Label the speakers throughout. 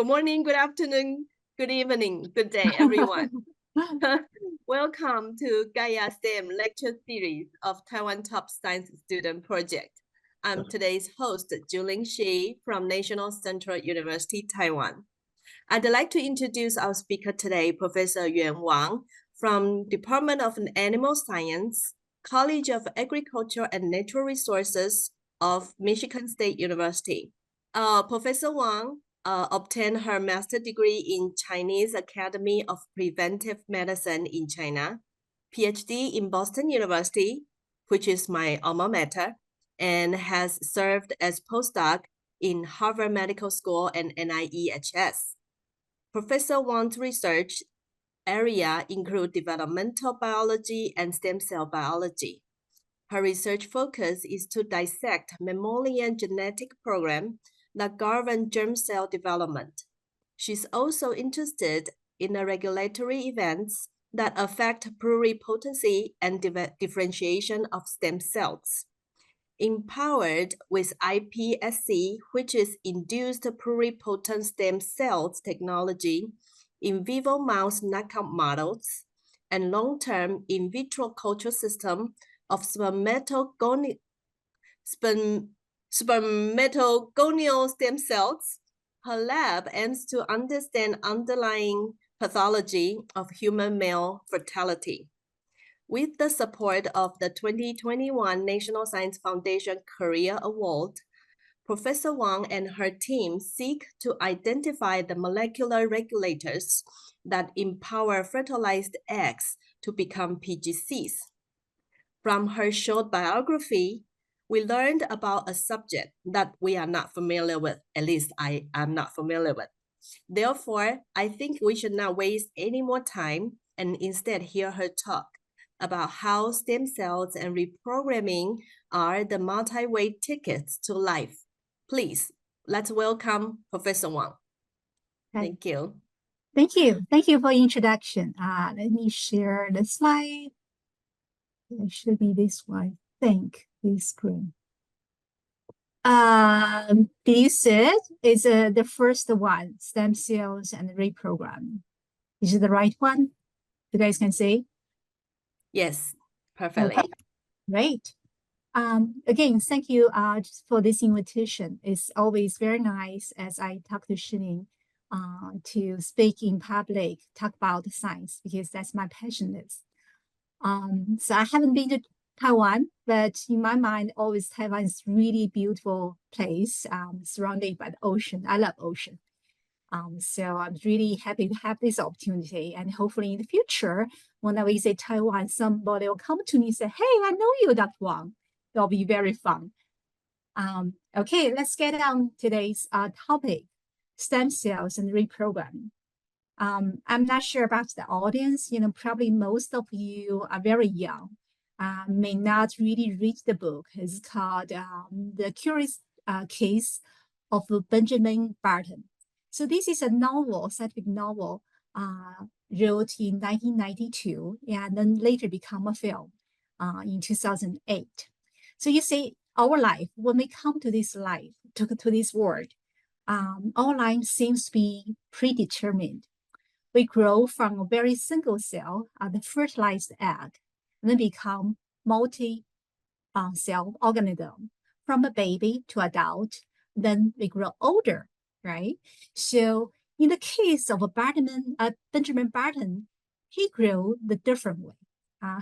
Speaker 1: Good morning, good afternoon, good evening, good day, everyone. Welcome to Gaia STEM lecture series of Taiwan Top Science Student Project. I'm today's host, Juling Shih from National Central University, Taiwan. I'd like to introduce our speaker today, Professor Yuan Wang from Department of Animal Science, College of Agriculture and Natural Resources of Michigan State University. Professor Wang obtained her master's degree in Chinese Academy of Preventive Medicine in China, PhD in Boston University, which is my alma mater, and has served as postdoc in Harvard Medical School and NIEHS. Professor Wang's research area include developmental biology and stem cell biology. Her research focus is to dissect mammalian genetic program that govern germ cell development. She's also interested in the regulatory events that affect pluripotency and differentiation of stem cells. Empowered with iPSC, which is induced pluripotent stem cells technology, in vivo mouse knockout models, and long-term in vitro culture system of spermatogonial stem cells, her lab aims to understand underlying pathology of human male fertility. With the support of the 2021 National Science Foundation Career Award, Professor Wang and her team seek to identify the molecular regulators that empower fertilized eggs to become PGCs. From her short biography, we learned about a subject that we are not familiar with, at least I am not familiar with. Therefore, I think we should not waste any more time and instead hear her talk about how stem cells and reprogramming are the multi-way tickets to life. Please, let's welcome Professor Wang. Thank you.
Speaker 2: Thank you. Thank you for the introduction. Let me share the slide. It should be this one. Thank this screen. Did you see it? It's the first one, stem cells and reprogramming. Is it the right one? You guys can see?
Speaker 1: Yes, perfectly.
Speaker 2: Okay. Great. Again, thank you for this invitation. It's always very nice as I talk to Shih to speak in public, talk about science, because that's my passion is. So I haven't been to Taiwan, but in my mind, always Taiwan is really beautiful place, surrounded by the ocean. I love ocean. So I'm really happy to have this opportunity, and hopefully in the future, when I visit Taiwan, somebody will come to me and say, "Hey, I know you, Dr. Wang." That'll be very fun. Okay, let's get on today's topic, stem cells and reprogramming. I'm not sure about the audience. Probably most of you are very young, may not really read the book. It's called The Curious Case of Benjamin Button. So this is a novel, scientific novel, wrote in 1992, and then later become a film in 2008. So you see, our life, when we come to this life, to this world, our life seems to be predetermined. We grow from a very single cell, the fertilized egg, and then become multi-cell organism. From a baby to adult, then we grow older, right? So in the case of Benjamin Button, he grew the different way.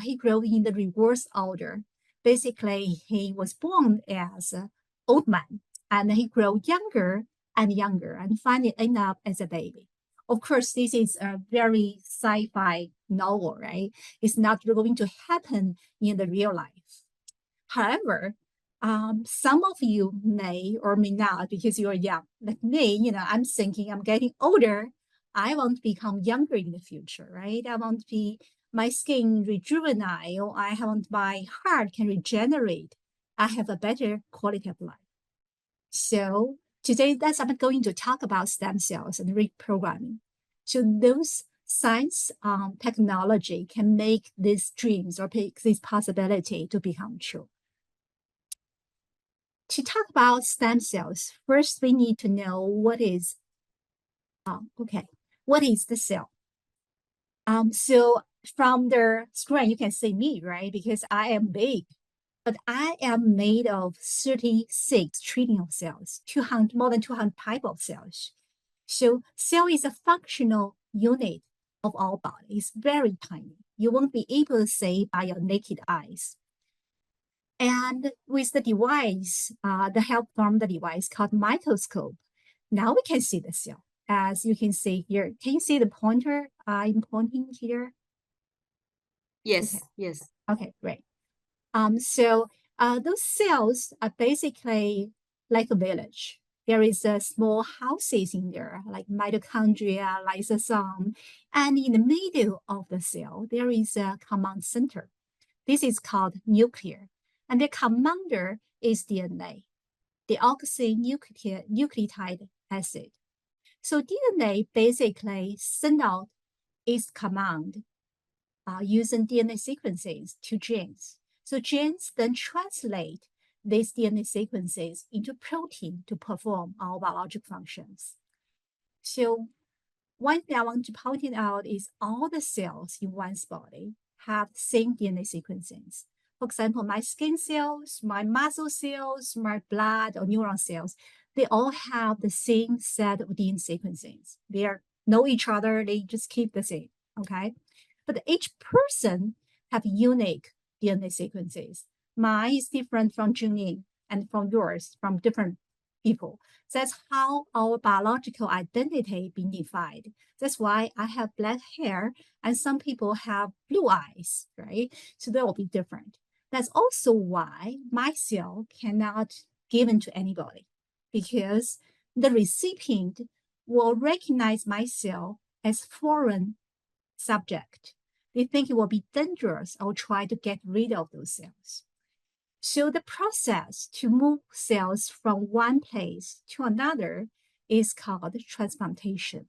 Speaker 2: He grew in the reverse order. Basically, he was born as an old man, and he grew younger and younger, and finally end up as a baby. Of course, this is a very sci-fi novel, right? It's not going to happen in the real life. However, some of you may or may not, because you're young, like me, I'm thinking I'm getting older. I want to become younger in the future, right? I want to be my skin rejuvenate, or I want my heart can regenerate. I have a better quality of life. So today, I'm going to talk about stem cells and reprogramming. So those science technology can make these dreams or make this possibility to become true. To talk about stem cells, first we need to know what is Okay, what is the cell? So from the screen, you can see me, right? Because I am big, but I am made of 36 trillion of cells, more than 200 type of cells. So cell is a functional unit of our body. It's very tiny. You won't be able to see by your naked eyes. And with the device, the help from the device called microscope, now we can see the cell. As you can see here, can you see the pointer I'm pointing here?
Speaker 1: Yes,
Speaker 2: okay.
Speaker 1: yes.
Speaker 2: Okay, great. So those cells are basically like a village. There is a small houses in there, like mitochondria, lysosome, and in the middle of the cell, there is a command center. This is called nuclear, and the commander is DNA, deoxynucleotide acid. So DNA basically send out its command using DNA sequences to genes. So genes then translate these DNA sequences into protein to perform our biological functions. So one thing I want to point out is all the cells in one's body have the same DNA sequences. For example, my skin cells, my muscle cells, my blood or neuron cells, they all have the same set of DNA sequences. They know each other, they just keep the same, okay? But each person have unique DNA sequences. Mine is different from Juling and from yours, from different people. That's how our biological identity being defined. That's why I have black hair and some people have blue eyes, right? So they will be different. That's also why my cell cannot given to anybody, because the recipient will recognize my cell as foreign subject. They think it will be dangerous or try to get rid of those cells. So the process to move cells from one place to another is called transplantation.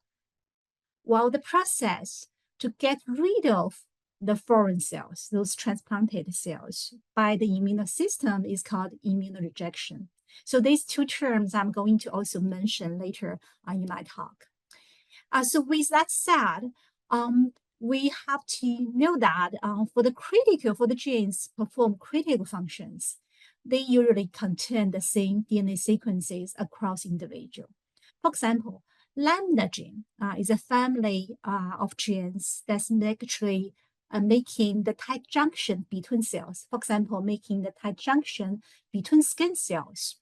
Speaker 2: While the process to get rid of the foreign cells, those transplanted cells, by the immune system is called immunorejection. So these two terms I'm going to also mention later in my talk. So with that said, we have to know that for the genes perform critical functions, they usually contain the same DNA sequences across individual. For example, lambda gene is a family of genes that's actually making the tight junction between cells. For example, making the tight junction between skin cells.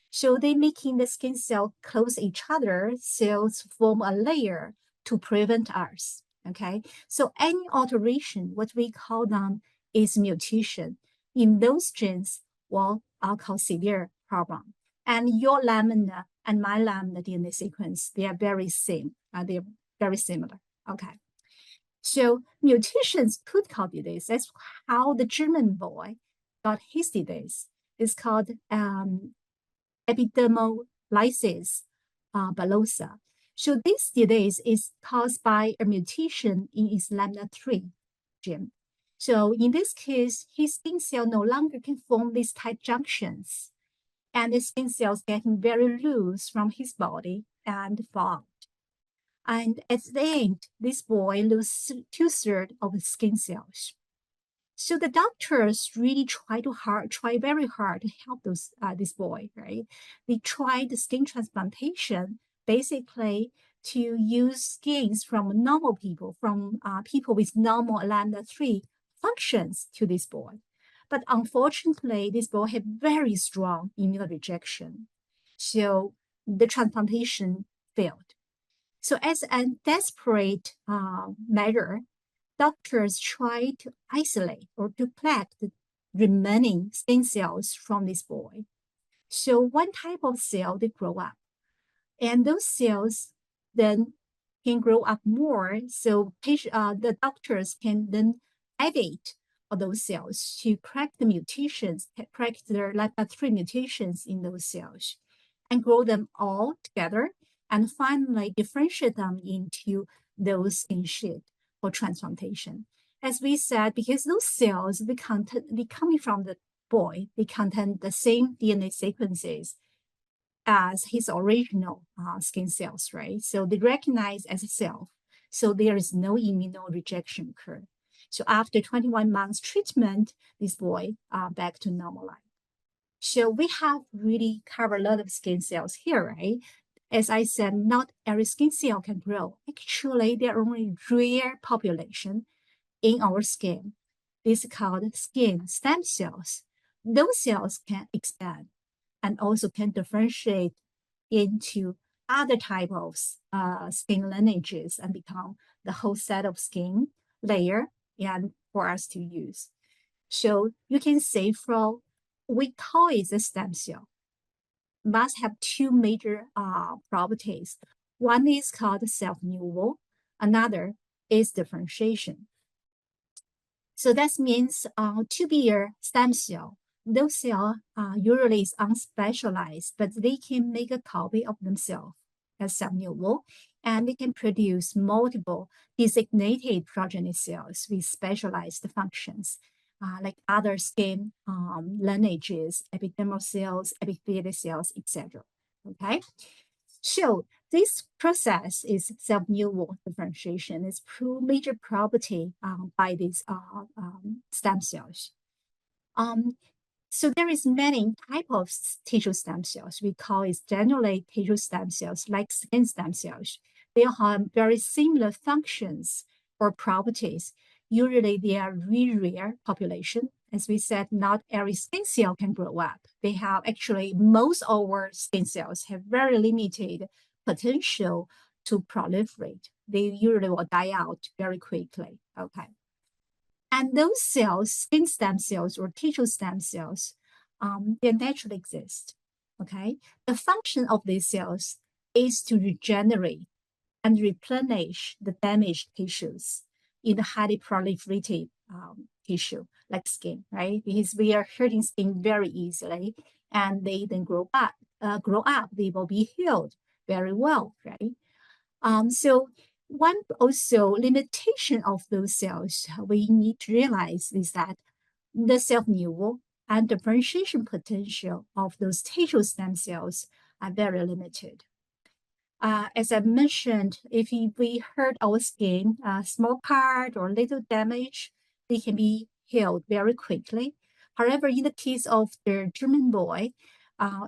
Speaker 2: So they making the skin cell close each other, cells form a layer to prevent us, okay? So any alteration, what we call them is mutation in those genes, well, I'll call severe problem. And your lambda and my lambda DNA sequence, they are very same, they're very similar, okay? So mutations could cause disease. That's how the German boy got his disease. It's called epidermolysis bullosa. So this disease is caused by a mutation in its lambda3 gene. So in this case, his skin cell no longer can form these tight junctions, and the skin cells getting very loose from his body and fall out. And at the end, this boy loses 2/3 of his skin cells. So the doctors really try very hard to help this boy, right? They tried the skin transplantation, basically to use skins from normal people, from people with normal lambda3 functions to this boy. But unfortunately, this boy had very strong immune rejection. So the transplantation failed. So as a desperate measure, doctors try to isolate or to collect the remaining skin cells from this boy. So one type of cell, they grow up. And those cells then can grow up more. So the doctors can then edit those cells to correct the mutations, correct the lambda3 mutations in those cells, and grow them all together, and finally differentiate them into those skin sheet for transplantation. As we said, because those cells, they coming from the boy, they contain the same DNA sequences as his original skin cells, right? So they recognize as a self. So there is no immunorejection occur. So after 21 months treatment, this boy back to normal life. So we have really covered a lot of skin cells here, right? As I said, not every skin cell can grow. Actually, there are only rare population in our skin. This is called skin stem cells. Those cells can expand and also can differentiate into other type of skin lineages and become the whole set of skin layer and for us to use. So you can say from we call it a stem cell must have two major properties. One is called self-renewal, another is differentiation. So that means to be a stem cell, those cells usually is unspecialized, but they can make a copy of themselves as self-renewal, and they can produce multiple designated progeny cells with specialized functions, like other skin lineages, epidermal cells, epithelial cells, etc. Okay, so this process is self-renewal differentiation. It's major property by these stem cells. So there is many type of tissue stem cells. We call it generally tissue stem cells, like skin stem cells. They have very similar functions or properties. Usually they are really rare population. As we said, not every skin cell can grow up. They have actually, most of our skin cells have very limited potential to proliferate. They usually will die out very quickly, okay? And those cells, skin stem cells or tissue stem cells, they naturally exist, okay? The function of these cells is to regenerate and replenish the damaged tissues in the highly proliferated tissue, like skin, right? Because we are hurting skin very easily, and they then grow up, they will be healed very well, right? So one also limitation of those cells we need to realize is that the self-renewal and differentiation potential of those tissue stem cells are very limited. As I mentioned, if we hurt our skin, small part or little damage, they can be healed very quickly. However, in the case of the German boy,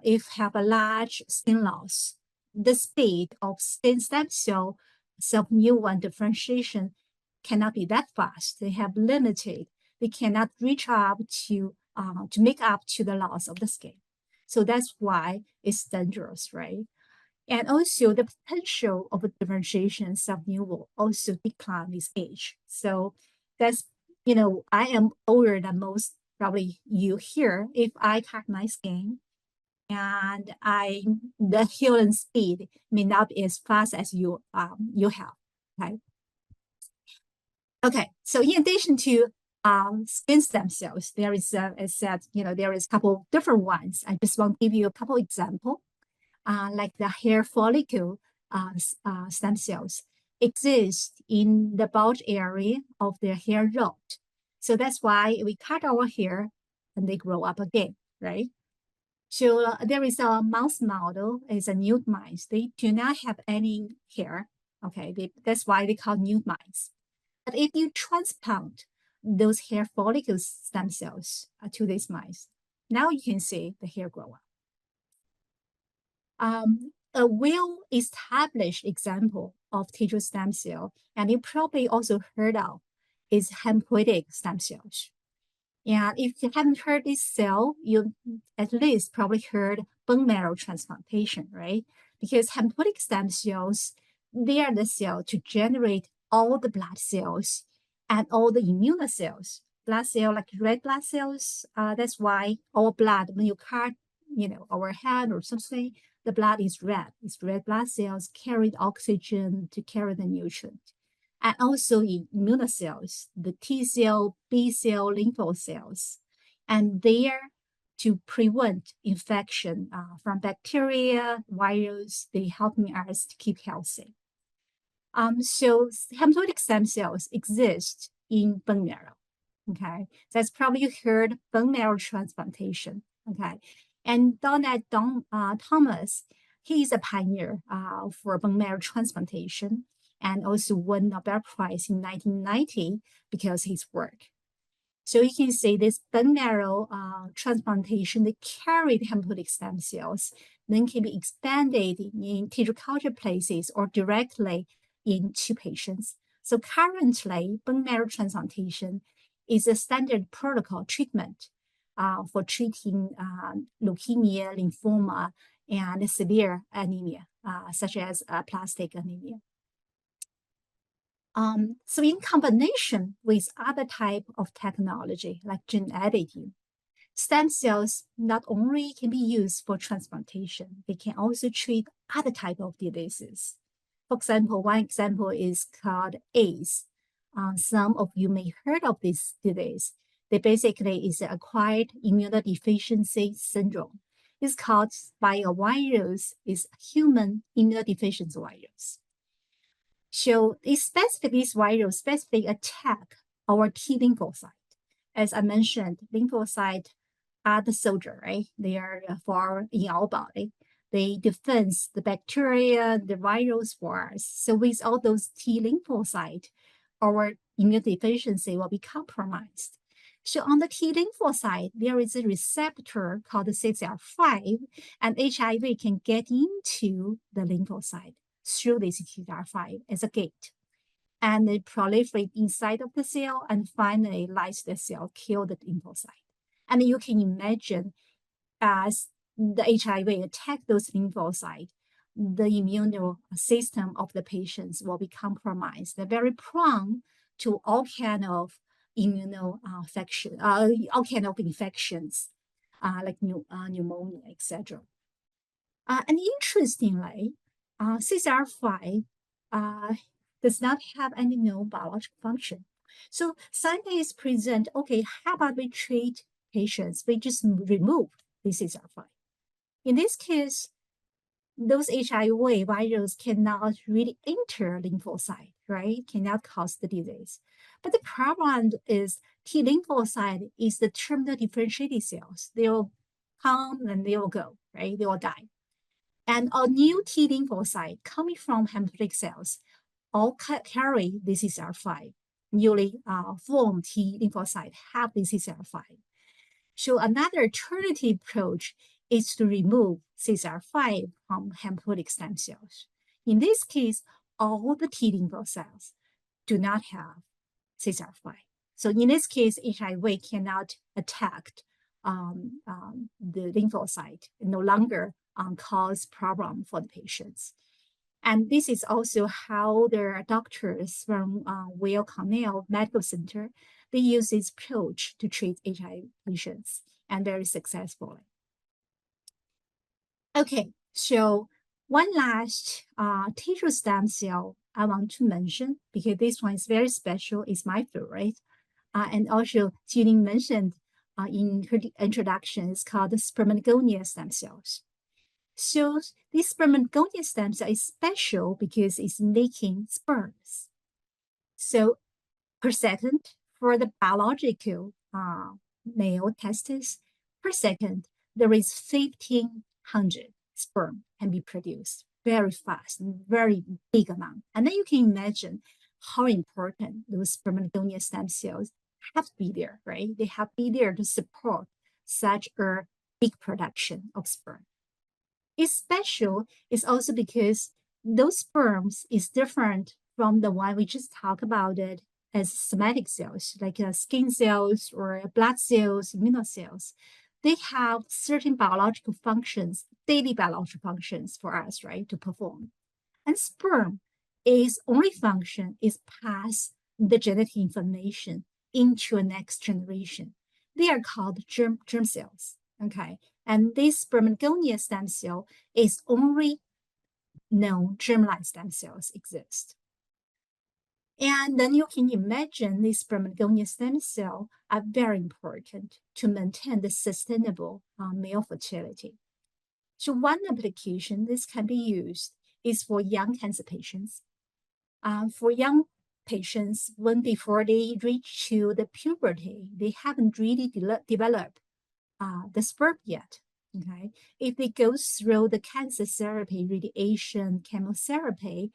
Speaker 2: if have a large skin loss, the speed of skin stem cell self-renewal and differentiation cannot be that fast. They have limited. They cannot reach up to make up to the loss of the skin. So that's why it's dangerous, right? And also the potential of a differentiation self-renewal also decline with age. So that's, I am older than most probably you here. If I cut my skin and the healing speed may not be as fast as you have, okay? Okay, so in addition to skin stem cells, there is, as I said, there is a couple different ones. I just want to give you a couple examples. Like the hair follicle stem cells exist in the bulge area of the hair rod. So that's why we cut our hair and they grow up again, right? So there is a mouse model, it's a nude mice. They do not have any hair, okay? That's why they call nude mice. But if you transplant those hair follicle stem cells to these mice, now you can see the hair grow up. A well-established example of tissue stem cell, and you probably also heard of, is hematopoietic stem cells. And if you haven't heard this cell, you at least probably heard bone marrow transplantation, right? Because hematopoietic stem cells, they are the cell to generate all the blood cells and all the immune cells. Blood cell, like red blood cells, that's why our blood, when you cut, our hand or something, the blood is red. It's red blood cells carry the oxygen to carry the nutrient. And also in immune cells, the T cell, B cell, lympho cells. And they are to prevent infection from bacteria, virus, they helping us to keep healthy. So hematopoietic stem cells exist in bone marrow. Okay, that's probably you heard bone marrow transplantation. Okay, And Donald Thomas, he is a pioneer for bone marrow transplantation and also won Nobel Prize in 1990 because of his work. So you can see this bone marrow transplantation, they carried hematopoietic stem cells, then can be expanded in tissue culture places or directly into patients. So currently, bone marrow transplantation is a standard protocol treatment for treating leukemia, lymphoma, and severe anemia, such as aplastic anemia. So in combination with other type of technology like gene editing, stem cells not only can be used for transplantation, they can also treat other type of diseases. For example, one example is called AIDS. Some of you may heard of this disease. They basically is acquired immunodeficiency syndrome. It's caused by a virus, is human immunodeficiency virus. So this virus specifically attack our T lymphocyte. As I mentioned, lymphocyte are the soldier, right? They are in our body. They defense the bacteria, the virus for us. So with all those T lymphocyte, our immunodeficiency will be compromised. So on the T lymphocyte, there is a receptor called the CCR5, and HIV can get into the lymphocyte through this CCR5 as a gate. And they proliferate inside of the cell and finally lyse the cell, kill the lymphocyte. And you can imagine as the HIV attack those lymphocytes, the immune system of the patients will be compromised. They're very prone to all kind of infections, like pneumonia, etc. And interestingly, CCR5 does not have any known biological function. So scientists present, okay, how about we treat patients? We just remove the CCR5. In this case, those HIV virus cannot really enter lymphocyte, right? Cannot cause the disease. But the problem is T lymphocyte is the terminal differentiated cells. They will come and they will go, right? They will die. And a new T lymphocyte coming from hematopoietic cells all carry the CCR5. Newly formed T lymphocyte have the CCR5. So another alternative approach is to remove CCR5 from hematopoietic stem cells. In this case, all the T lymphocytes do not have CCR5. So in this case, HIV cannot attack the lymphocyte, no longer cause problem for the patients. And this is also how the doctors from Weill Cornell Medical Center, they use this approach to treat HIV patients, and very successfully. Okay, so one last tissue stem cell I want to mention, because this one is very special, is my favorite. And also, Juling mentioned in her introduction, it's called the spermatogonia stem cells. So this spermatogonia stem cell is special because it's making sperms. So per second, for the biological male testis, per second, there is 1,500 sperm can be produced very fast, very big amount. And then you can imagine how important those spermatogonia stem cells have to be there, right? They have to be there to support such a big production of sperm. It's special is also because those sperms is different from the one we just talked about it as somatic cells, like skin cells or blood cells, immunocells. They have certain biological functions, daily biological functions for us, right, to perform. And sperm is only function is pass the genetic information into a next generation. They are called germ cells, okay? And this spermatogonia stem cell is only known germ-like stem cells exist. And then you can imagine these spermatogonia stem cells are very important to maintain the sustainable male fertility. So one application this can be used is for young cancer patients. For young patients, when before they reach to the puberty, they haven't really developed the sperm yet. Okay, if they go through the cancer therapy, radiation, chemotherapy,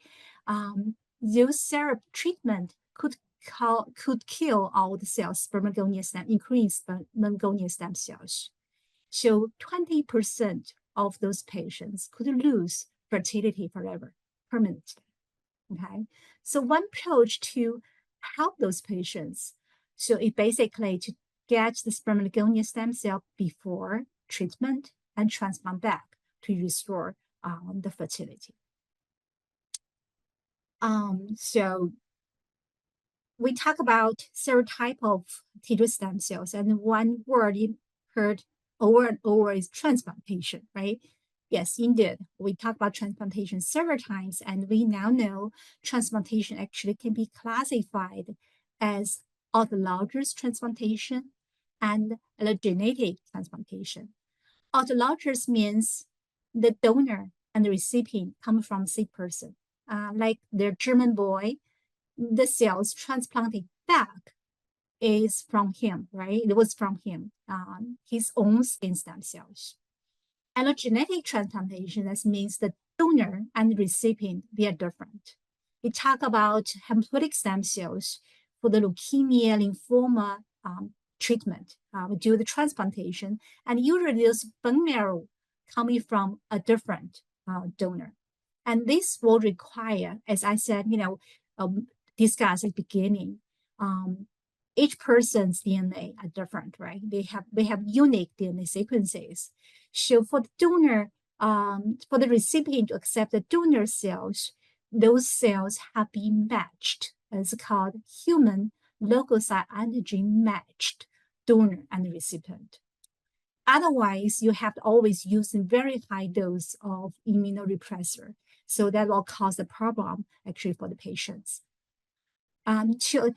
Speaker 2: those treatment could kill all the cells, spermogonial stem, increase spermogonial stem cells. So 20% of those patients could lose fertility forever, permanently. Okay, so one approach to help those patients, so it basically to get the spermogonial stem cell before treatment and transplant back to restore the fertility. So we talk about several types of tissue stem cells, and one word you heard over and over is transplantation, right? Yes, indeed. We talk about transplantation several times, and we now know transplantation actually can be classified as autologous transplantation and allogeneic transplantation. Autologous means the donor and the recipient come from the same person. Like their German boy, the cells transplanted back is from him, right? It was from him, his own skin stem cells. Allogeneic transplantation, that means the donor and the recipient, they are different. We talk about hematopoietic stem cells for the leukemia, lymphoma treatment. We do the transplantation, and usually those bone marrow coming from a different donor. And this will require, as I said, discussed at the beginning, each person's DNA are different, right? They have unique DNA sequences. So for the donor, for the recipient to accept the donor cells, those cells have been matched. It's called human leukocyte antigen matched donor and recipient. Otherwise, you have to always use a very high dose of immunorepressor. So that will cause a problem actually for the patients. Two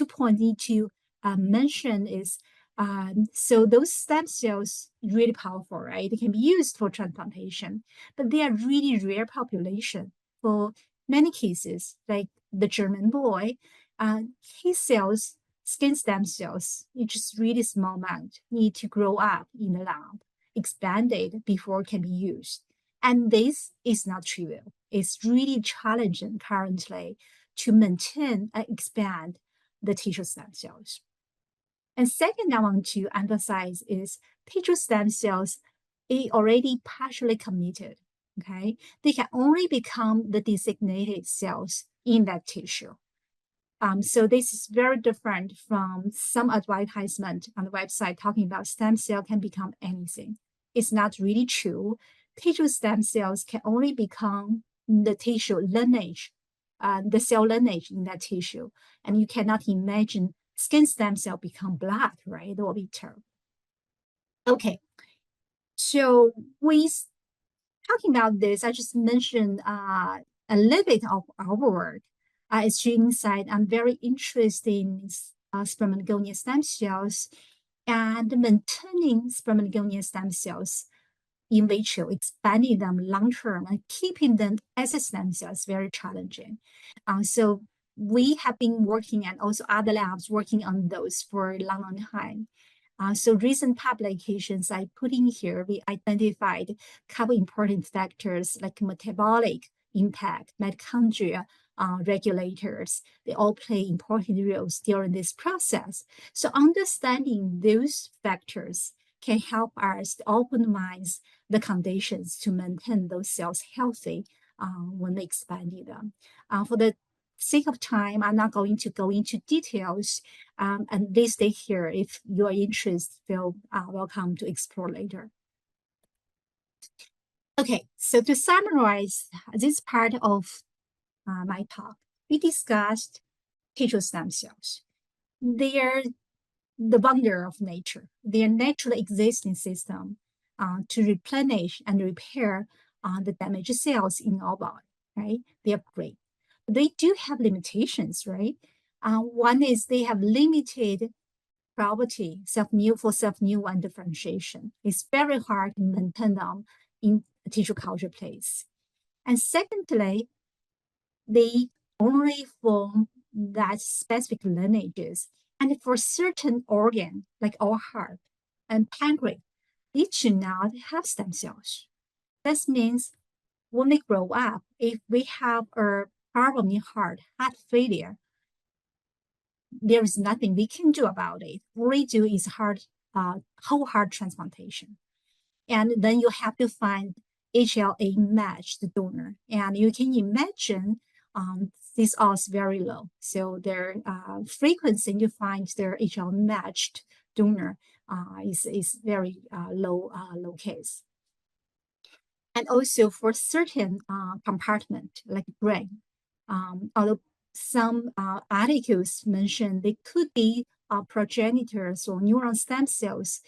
Speaker 2: points need to mention is, so those stem cells really powerful, right? They can be used for transplantation, but they are really rare population. For many cases, like the German boy, his cells, skin stem cells, it's just really small amount, need to grow up in the lab, expanded before it can be used. And this is not trivial. It's really challenging currently to maintain and expand the tissue stem cells. And second, I want to emphasize is tissue stem cells are already partially committed, okay? They can only become the designated cells in that tissue. So this is very different from some advertisement on the website talking about stem cell can become anything. It's not really true. Tissue stem cells can only become the tissue lineage, the cell lineage in that tissue. And you cannot imagine skin stem cell become blood, right? That will be terrible. Okay, so talking about this, I just mentioned a little bit of our work. As Juling said, I'm very interested in spermogonial stem cells and maintaining spermogonial stem cells in vitro, expanding them long-term and keeping them as a stem cells very challenging. So we have been working, and also other labs working on those for a long time. So recent publications I put in here, we identified a couple important factors like metabolic impact, mitochondria, regulators. They all play important roles during this process. So understanding those factors can help us to optimize the conditions to maintain those cells healthy when they expand them. For the sake of time, I'm not going to go into details, and please stay here if you are interested. Feel welcome to explore later. Okay, so to summarize this part of my talk, we discussed tissue stem cells. They are the wonder of nature. They are naturally existing system to replenish and repair the damaged cells in our body, right? They are great. They do have limitations, right? One is they have limited property for self-new differentiation. It's very hard to maintain them in a tissue culture place. And secondly, they only form that specific lineages. And for certain organ, like our heart and pancreas, they do not have stem cells. That means when they grow up, if we have a problem in heart failure, there is nothing we can do about it. All we do is whole heart transplantation. And then you have to find HLA matched donor. And you can imagine these odds very low. So their frequency to find their HLA matched donor is very low case. And also for certain compartment like brain, although some articles mention they could be progenitors or neuron stem cells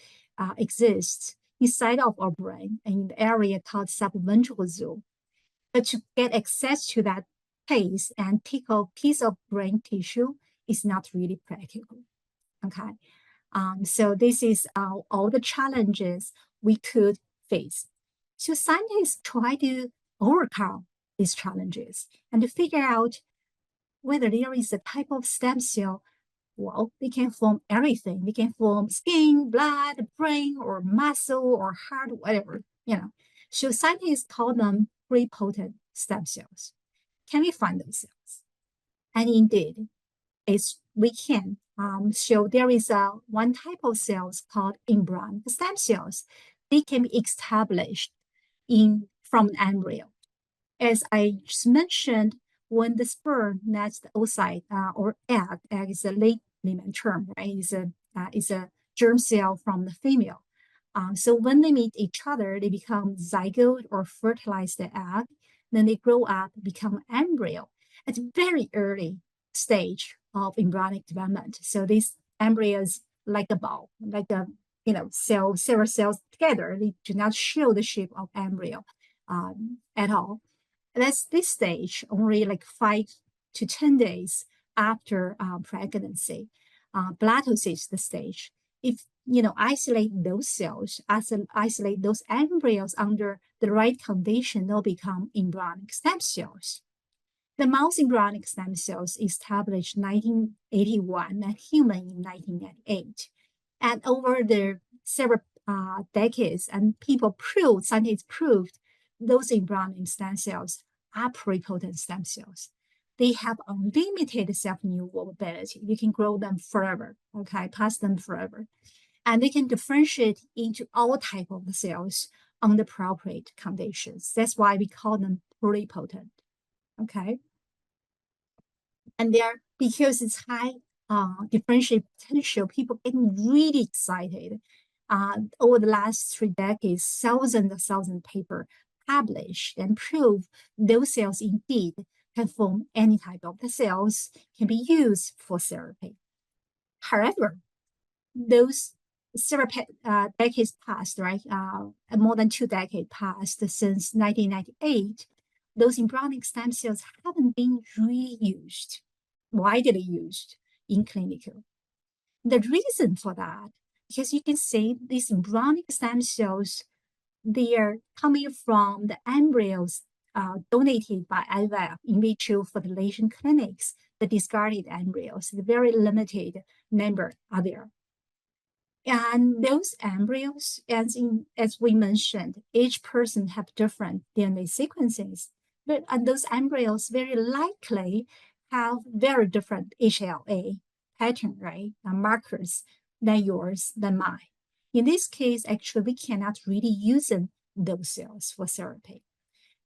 Speaker 2: exist inside of our brain in the area called subventral zone. But to get access to that place and take a piece of brain tissue is not really practical. Okay, so this is all the challenges we could face. So scientists try to overcome these challenges and to figure out whether there is a type of stem cell. Well, they can form everything. They can form skin, blood, brain, or muscle, or heart, whatever, So scientists call them pluripotent stem cells. Can we find those cells? And indeed, we can show there is one type of cells called embryonic stem cells. They can be established from an embryo. As I just mentioned, when the sperm meets the oocyte or egg is a late layman term, right? It's a germ cell from the female. So when they meet each other, they become zygote or fertilize the egg. Then they grow up, become embryo. At a very early stage of embryonic development. So these embryos like a ball, like a several cells together. They do not show the shape of embryo at all. That's this stage, only like 5 to 10 days after pregnancy. Blatosis, the stage. If isolate those cells, isolate those embryos under the right condition, they'll become embryonic stem cells. The mouse embryonic stem cells established 1981 and human in 1998. And over the several decades, and scientists proved those embryonic stem cells are pluripotent stem cells. They have unlimited self-renewal ability. You can grow them forever, okay, pass them forever. And they can differentiate into all types of the cells under appropriate conditions. That's why we call them pluripotent, okay? And because it's high differentiate potential, people getting really excited. Over the last 3 decades, thousands of papers published and prove those cells indeed can form any type of the cells, can be used for therapy. However, those several decades passed, right? More than 2 decades passed since 1998. Those embryonic stem cells haven't been reused, widely used in clinical. The reason for that, because you can see these embryonic stem cells, they are coming from the embryos donated by IVF in vitro fertilization clinics, the discarded embryos, the very limited number are there. And those embryos, as we mentioned, each person have different DNA sequences, but those embryos very likely have very different HLA pattern, right? Markers than yours, than mine. In this case, actually, we cannot really use those cells for therapy.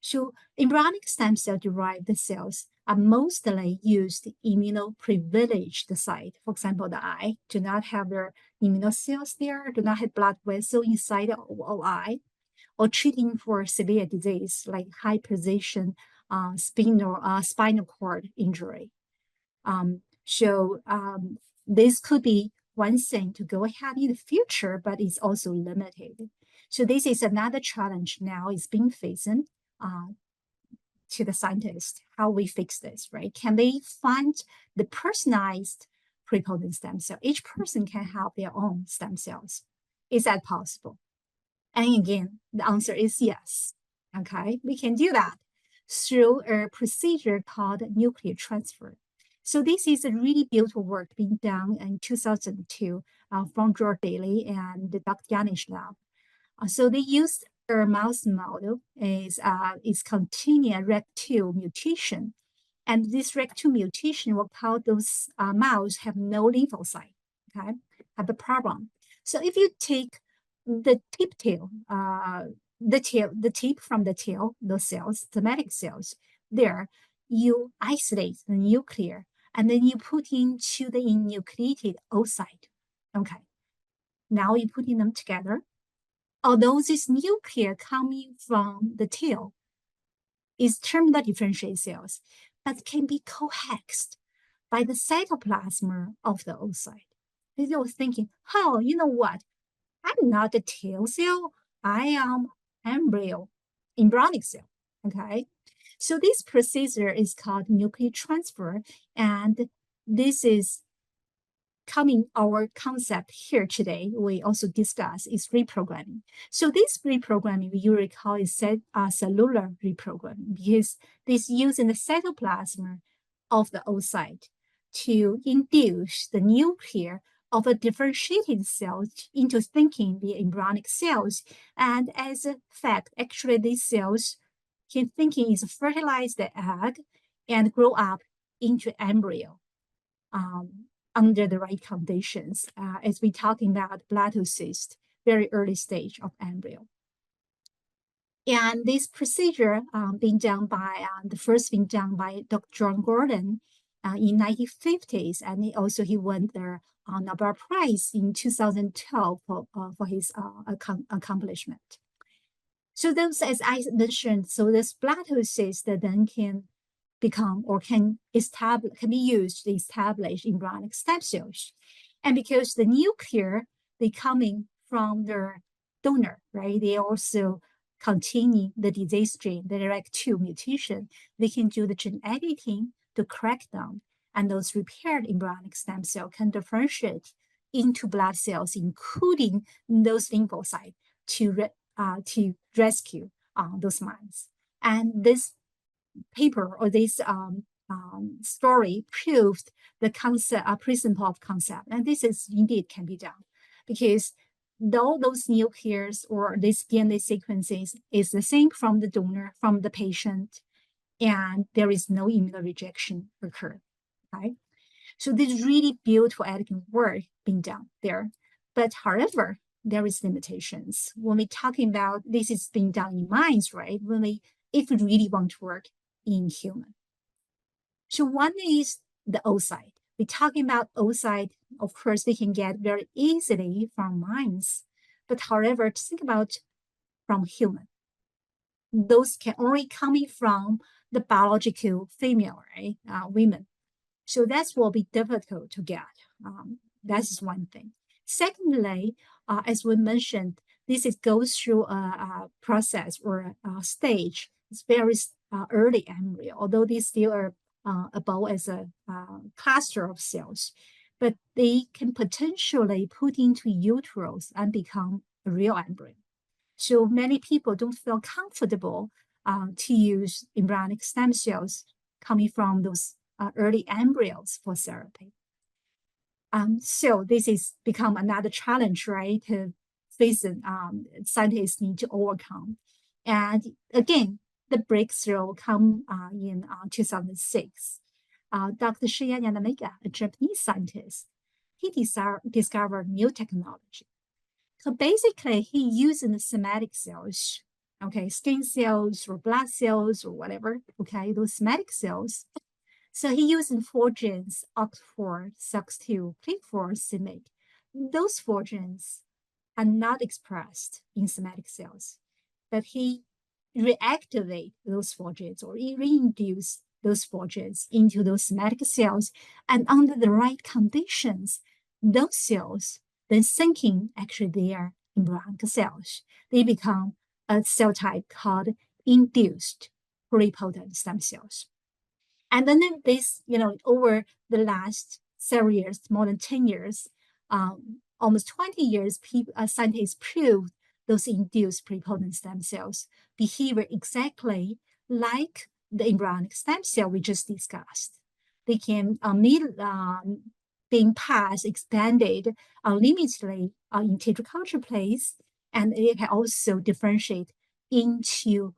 Speaker 2: So embryonic stem cell-derived cells are mostly used in immunoprivileged site. For example, the eye do not have their immunocells there, do not have blood vessel inside the eye, or treating for severe disease like high precision spinal cord injury. This could be one thing to go ahead in the future, but it's also limited. So this is another challenge now is being faced to the scientists, how we fix this, right? Can they find the personalized pluripotent stem cell? Each person can have their own stem cells. Is that possible? And again, the answer is yes. Okay, we can do that through a procedure called nuclear transfer. So this is a really beautiful work being done in 2002 from George Daly and Dr. Yanish lab. So they used a mouse model is containing a REC2 mutation. And this REC2 mutation will cause those mouse have no lymphocyte, okay, have a problem. So if you take the tail, the tip from the tail, those cells, somatic cells, there, you isolate the nuclear, and then you put into the enucleated oocyte. Okay, now you're putting them together. Although this nuclear coming from the tail is terminal differentiated cells, but can be coaxed by the cytoplasm of the oocyte. They were thinking, oh, you know what? I'm not a tail cell. I am embryonic cell, okay? So this procedure is called nuclear transfer, and this is coming our concept here today. We also discuss is reprogramming. So this reprogramming, you recall, is cellular reprogramming because this using the cytoplasm of the oocyte to induce the nuclear of a differentiated cells into thinking the embryonic cells. And as a fact, actually these cells can thinking is fertilize the egg and grow up into embryo under the right conditions, as we're talking about blastocyst, very early stage of embryo. And this procedure being done by, the first being done by Dr. John Gordon in 1950s, and he won the Nobel Prize in 2012 for his accomplishment. So those, as I mentioned, so this blastocyst that then can become or can be used to establish embryonic stem cells. And because the nuclear, they coming from their donor, right? They also containing the disease gene, the REC2 mutation. They can do the gene editing to correct them. And those repaired embryonic stem cell can differentiate into blood cells, including those lymphocytes to rescue those mice. And this paper or this story proved the concept, principle of concept. And this is indeed can be done because though those nuclears or these DNA sequences is the same from the donor, from the patient, and there is no immunorejection occur, right? So this is really beautiful, elegant work being done there. But however, there is limitations. When we're talking about this is being done in mice, right? If we really want to work in human. So one is the oocyte. We're talking about oocyte, of course, they can get very easily from mice. But however, to think about from human, those can only coming from the biological female, right? Women. So that's will be difficult to get. That's one thing. Secondly, as we mentioned, this goes through a process or a stage. It's very early embryo, although they still are about as a cluster of cells, but they can potentially put into uterus and become a real embryo. So many people don't feel comfortable to use embryonic stem cells coming from those early embryos for therapy. So this is become another challenge, right? To face scientists need to overcome. And again, the breakthrough come in 2006. Dr. Shih Yanamega, a Japanese scientist, he discovered new technology. So basically, he used the somatic cells, okay, skin cells or blood cells or whatever, okay, those somatic cells. So he used 4 genes, OCT4, SOX2, PLIC4, CMYC. Those 4 genes are not expressed in somatic cells, but he reactivate those 4 genes or reintroduce those 4 genes into those somatic cells. And under the right conditions, those cells, then thinking actually they are embryonic cells, they become a cell type called induced pluripotent stem cells. And then this, over the last several years, more than 10 years, almost 20 years, scientists proved those induced pluripotent stem cells behave exactly like the embryonic stem cell we just discussed. They can being passed, expanded unlimitedly in tissue culture plates, and it can also differentiate into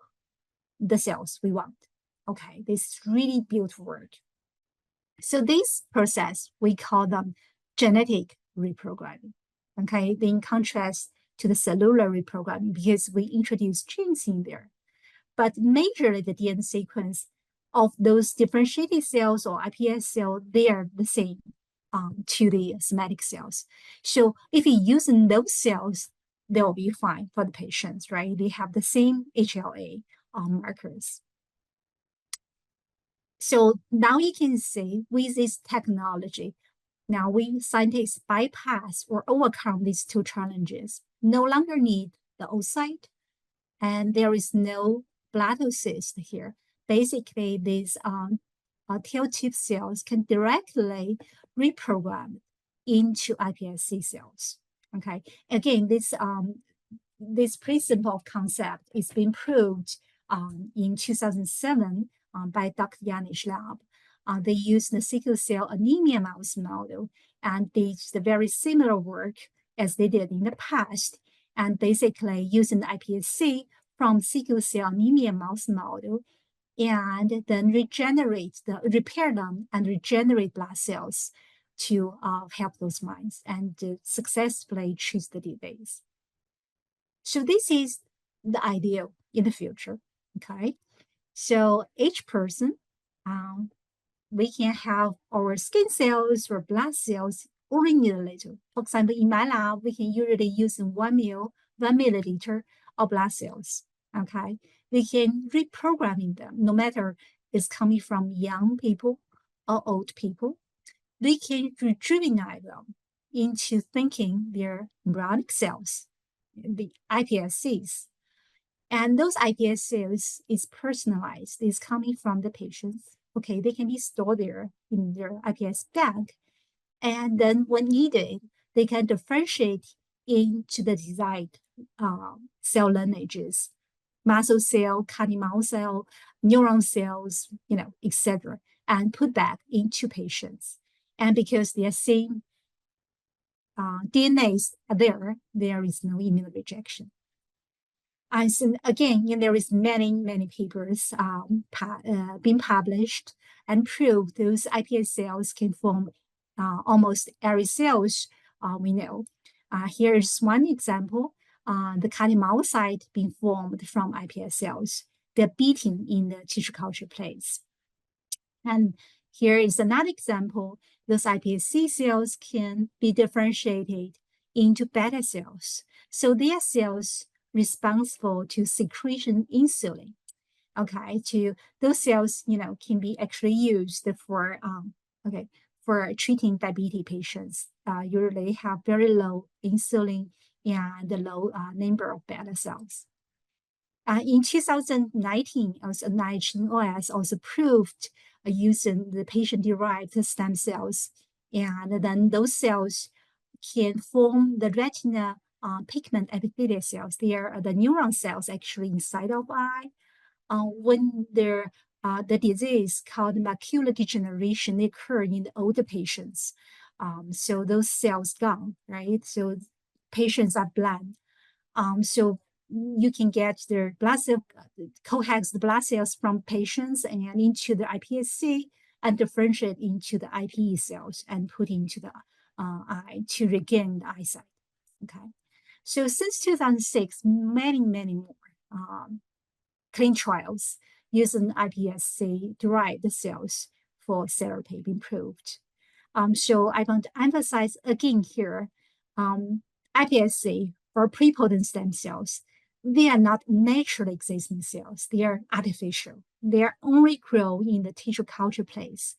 Speaker 2: the cells we want. Okay, this is really beautiful work. So this process, we call them genetic reprogramming. Okay, in contrast to the cellular reprogramming, because we introduce genes in there. But majorly the DNA sequence of those differentiated cells or iPS cells, they are the same to the somatic cells. So if you use those cells, they will be fine for the patients, right? They have the same HLA markers. So now you can see with this technology, now we scientists bypass or overcome these two challenges. No longer need the oocyte, and there is no blastocyst here. Basically, these tail tip cells can directly reprogram into iPSC cells. Okay, again, this pretty simple concept is being proved in 2007 by Dr. Yanish lab. They used the sickle cell anemia mouse model and did the very similar work as they did in the past, and basically using the iPSC from sickle cell anemia mouse model, and then repair them and regenerate blood cells to help those mice and successfully treat the disease. So this is the ideal in the future, okay? So each person, we can have our skin cells or blood cells only need a little. For example, in my lab, we can usually use 1 milliliter of blood cells, okay? We can reprogramming them, no matter it's coming from young people or old people. We can rejuvenate them into thinking they're embryonic cells, the iPSCs. And those iPS cells is personalized, is coming from the patients. Okay, they can be stored there in their iPS bank. And then when needed, they can differentiate into the desired cell lineages, muscle cell, cardiac cell, neuron cells, etc., and put back into patients. And because they are same DNAs are there is no immune rejection. And so again, there is many papers being published and prove those iPS cells can form almost every cells we know. Here is one example, the cardiomyocyte being formed from iPS cells. They're beating in the tissue culture plates. And here is another example. Those iPSC cells can be differentiated into beta cells. So they are cells responsible to secretion insulin. Okay, to those cells, can be actually used for for treating diabetes patients. Usually have very low insulin and low number of beta cells. In 2019, also NIH also proved using the patient-derived stem cells, and then those cells can form the retina pigment epithelial cells. They are the neuron cells actually inside of eye. When the disease called macular degeneration occur in the older patients, so those cells gone, right? So patients are blind. So you can get their blood cell, coax the blood cells from patients and into the iPSC and differentiate into the IPE cells and put into the eye to regain the eyesight. Okay, so since 2006, many more clinical trials using iPSC derived cells for therapy been proved. So I want to emphasize again here, iPSC or pluripotent stem cells, they are not naturally existing cells. They are artificial. They are only grow in the tissue culture place.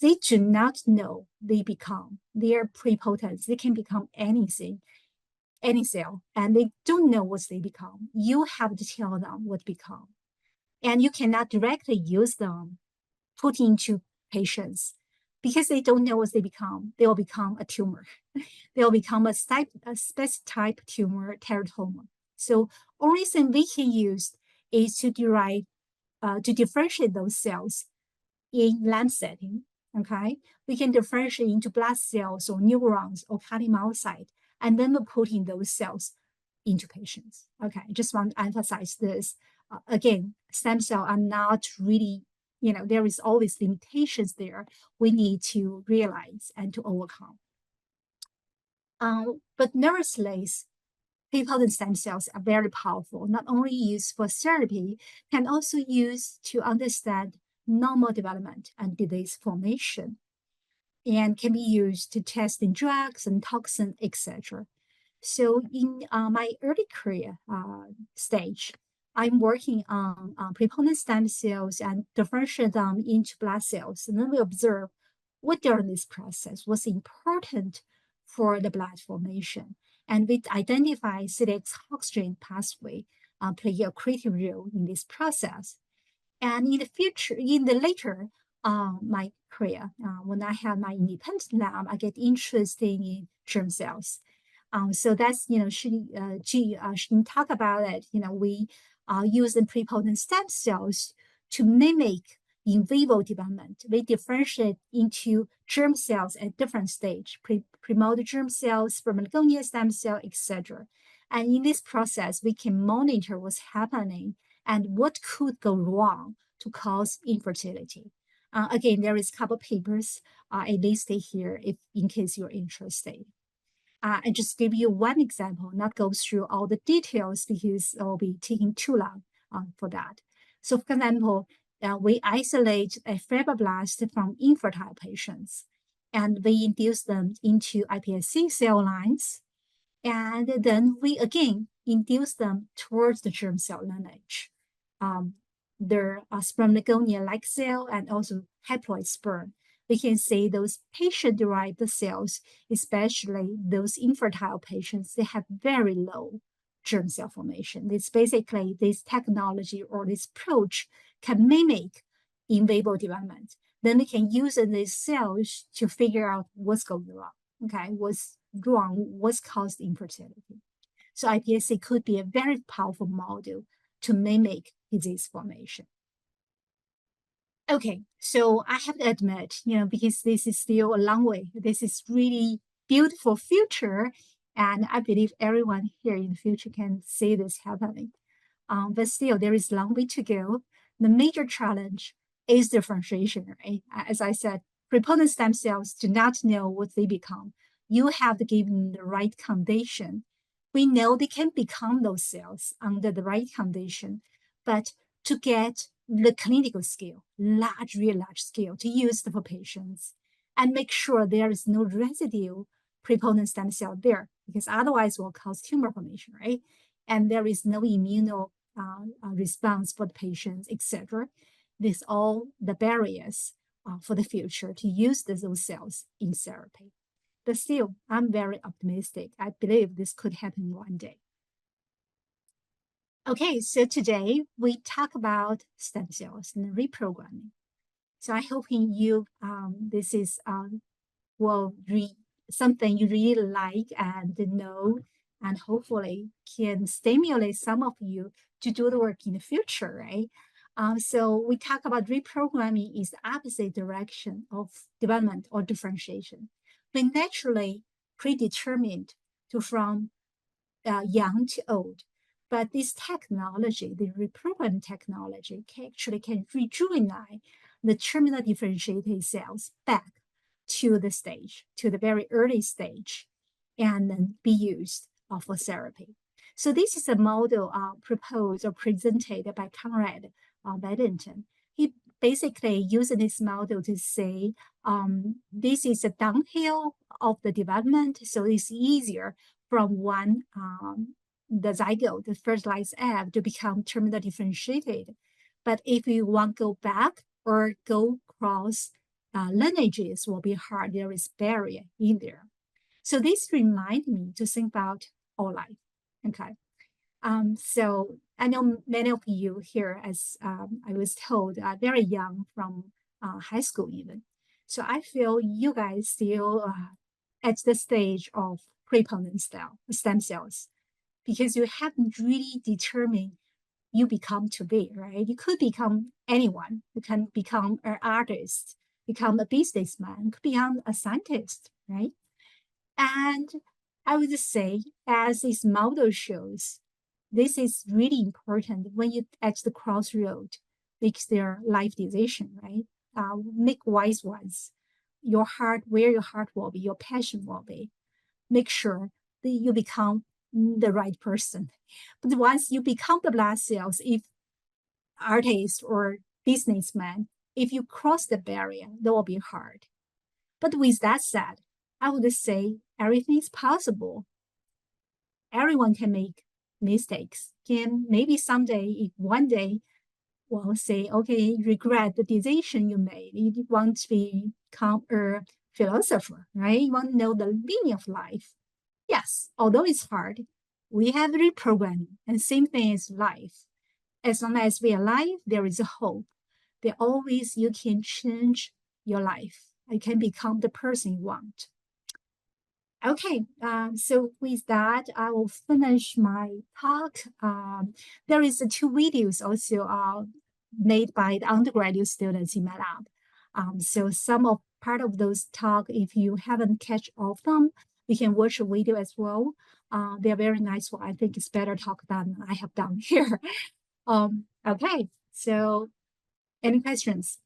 Speaker 2: They do not know they become. They are pluripotent. They can become anything, any cell, and they don't know what they become. You have to tell them what become. And you cannot directly use them, put into patients, because they don't know what they become. They will become a tumor. They will become a specific type tumor, teratoma. So only thing we can use is to derive, to differentiate those cells in lab setting, okay? We can differentiate into blood cells or neurons or cardiomyocyte, and then we put in those cells into patients. Okay, I just want to emphasize this. Again, stem cells are not really, there is always limitations there we need to realize and to overcome. But nevertheless, pluripotent stem cells are very powerful, not only used for therapy, can also use to understand normal development and disease formation, and can be used to test in drugs and toxins, etc. So in my early career stage, I'm working on pluripotent stem cells and differentiate them into blood cells. And then we observe what during this process was important for the blood formation. And we identify CDX oxygen pathway play a critical role in this process. And in the future, in the later my career, when I have my independent lab, I get interested in germ cells. So that's, she can talk about it. We use the pluripotent stem cells to mimic in vivo development. We differentiate into germ cells at different stage, primordial germ cells, spermatogonia stem cell, etc. And in this process, we can monitor what's happening and what could go wrong to cause infertility. Again, there is a couple papers I listed here if in case you're interested. I just give you one example, not go through all the details because it will be taking too long for that. So for example, we isolate a fibroblast from infertile patients, and we induce them into iPSC cell lines. And then we again induce them towards the germ cell lineage. There are spermatogonia-like cell and also haploid sperm. We can see those patient-derived cells, especially those infertile patients, they have very low germ cell formation. It's basically this technology or this approach can mimic in vivo development. Then we can use these cells to figure out what's going wrong, okay? What's wrong, what's caused infertility. So iPSC could be a very powerful model to mimic disease formation. Okay, so I have to admit, because this is still a long way, this is really beautiful future, and I believe everyone here in the future can see this happening. But still, there is a long way to go. The major challenge is differentiation, right? As I said, pluripotent stem cells do not know what they become. You have to give them the right condition. We know they can become those cells under the right condition, but to get the clinical scale, really large scale, to use for patients and make sure there is no residue pluripotent stem cell there, because otherwise it will cause tumor formation, right? And there is no immune response for the patients, etc. These all the barriers for the future to use those cells in therapy. But still, I'm very optimistic. I believe this could happen one day. Okay, so today we talk about stem cells and reprogramming. So I hope you this is something you really like and know, and hopefully can stimulate some of you to do the work in the future, right? So we talk about reprogramming is the opposite direction of development or differentiation. We naturally predetermined to from young to old. But this technology, the reprogramming technology, can rejuvenate the terminal differentiated cells back to the stage, to the very early stage, and then be used for therapy. So this is a model proposed or presented by Conrad Weddington. He basically used this model to say this is a downhill of the development, so it's easier from one the zygote, the fertilized egg, to become terminal differentiated. But if you want to go back or go across lineages, will be hard. There is barrier in there. So this reminds me to think about all life. Okay. So I know many of you here, as I was told, are very young from high school even. So I feel you guys still at the stage of pluripotent stem cells, because you haven't really determined you become to be, right? You could become anyone. You can become an artist, become a businessman, could become a scientist, right? And I would say, as this model shows, this is really important when you at the crossroad makes their life decision, right? Make wise ones. Your heart, where your heart will be, your passion will be. Make sure that you become the right person. But once you become the blood cells, if artist or businessman, if you cross the barrier, that will be hard. But with that said, I would say everything is possible. Everyone can make mistakes. Can maybe someday, if one day, will say, okay, regret the decision you made. You want to become a philosopher, right? You want to know the meaning of life. Yes, although it's hard, we have reprogramming, and same thing is life. As long as we are alive, there is a hope. There always you can change your life. You can become the person you want. Okay, so with that, I will finish my talk. There is 2 videos also made by the undergraduate students in my lab. So some of part of those talk, if you haven't catch all of them, you can watch a video as well. They're very nice one. I think it's better talk than I have done here. Okay, so any questions?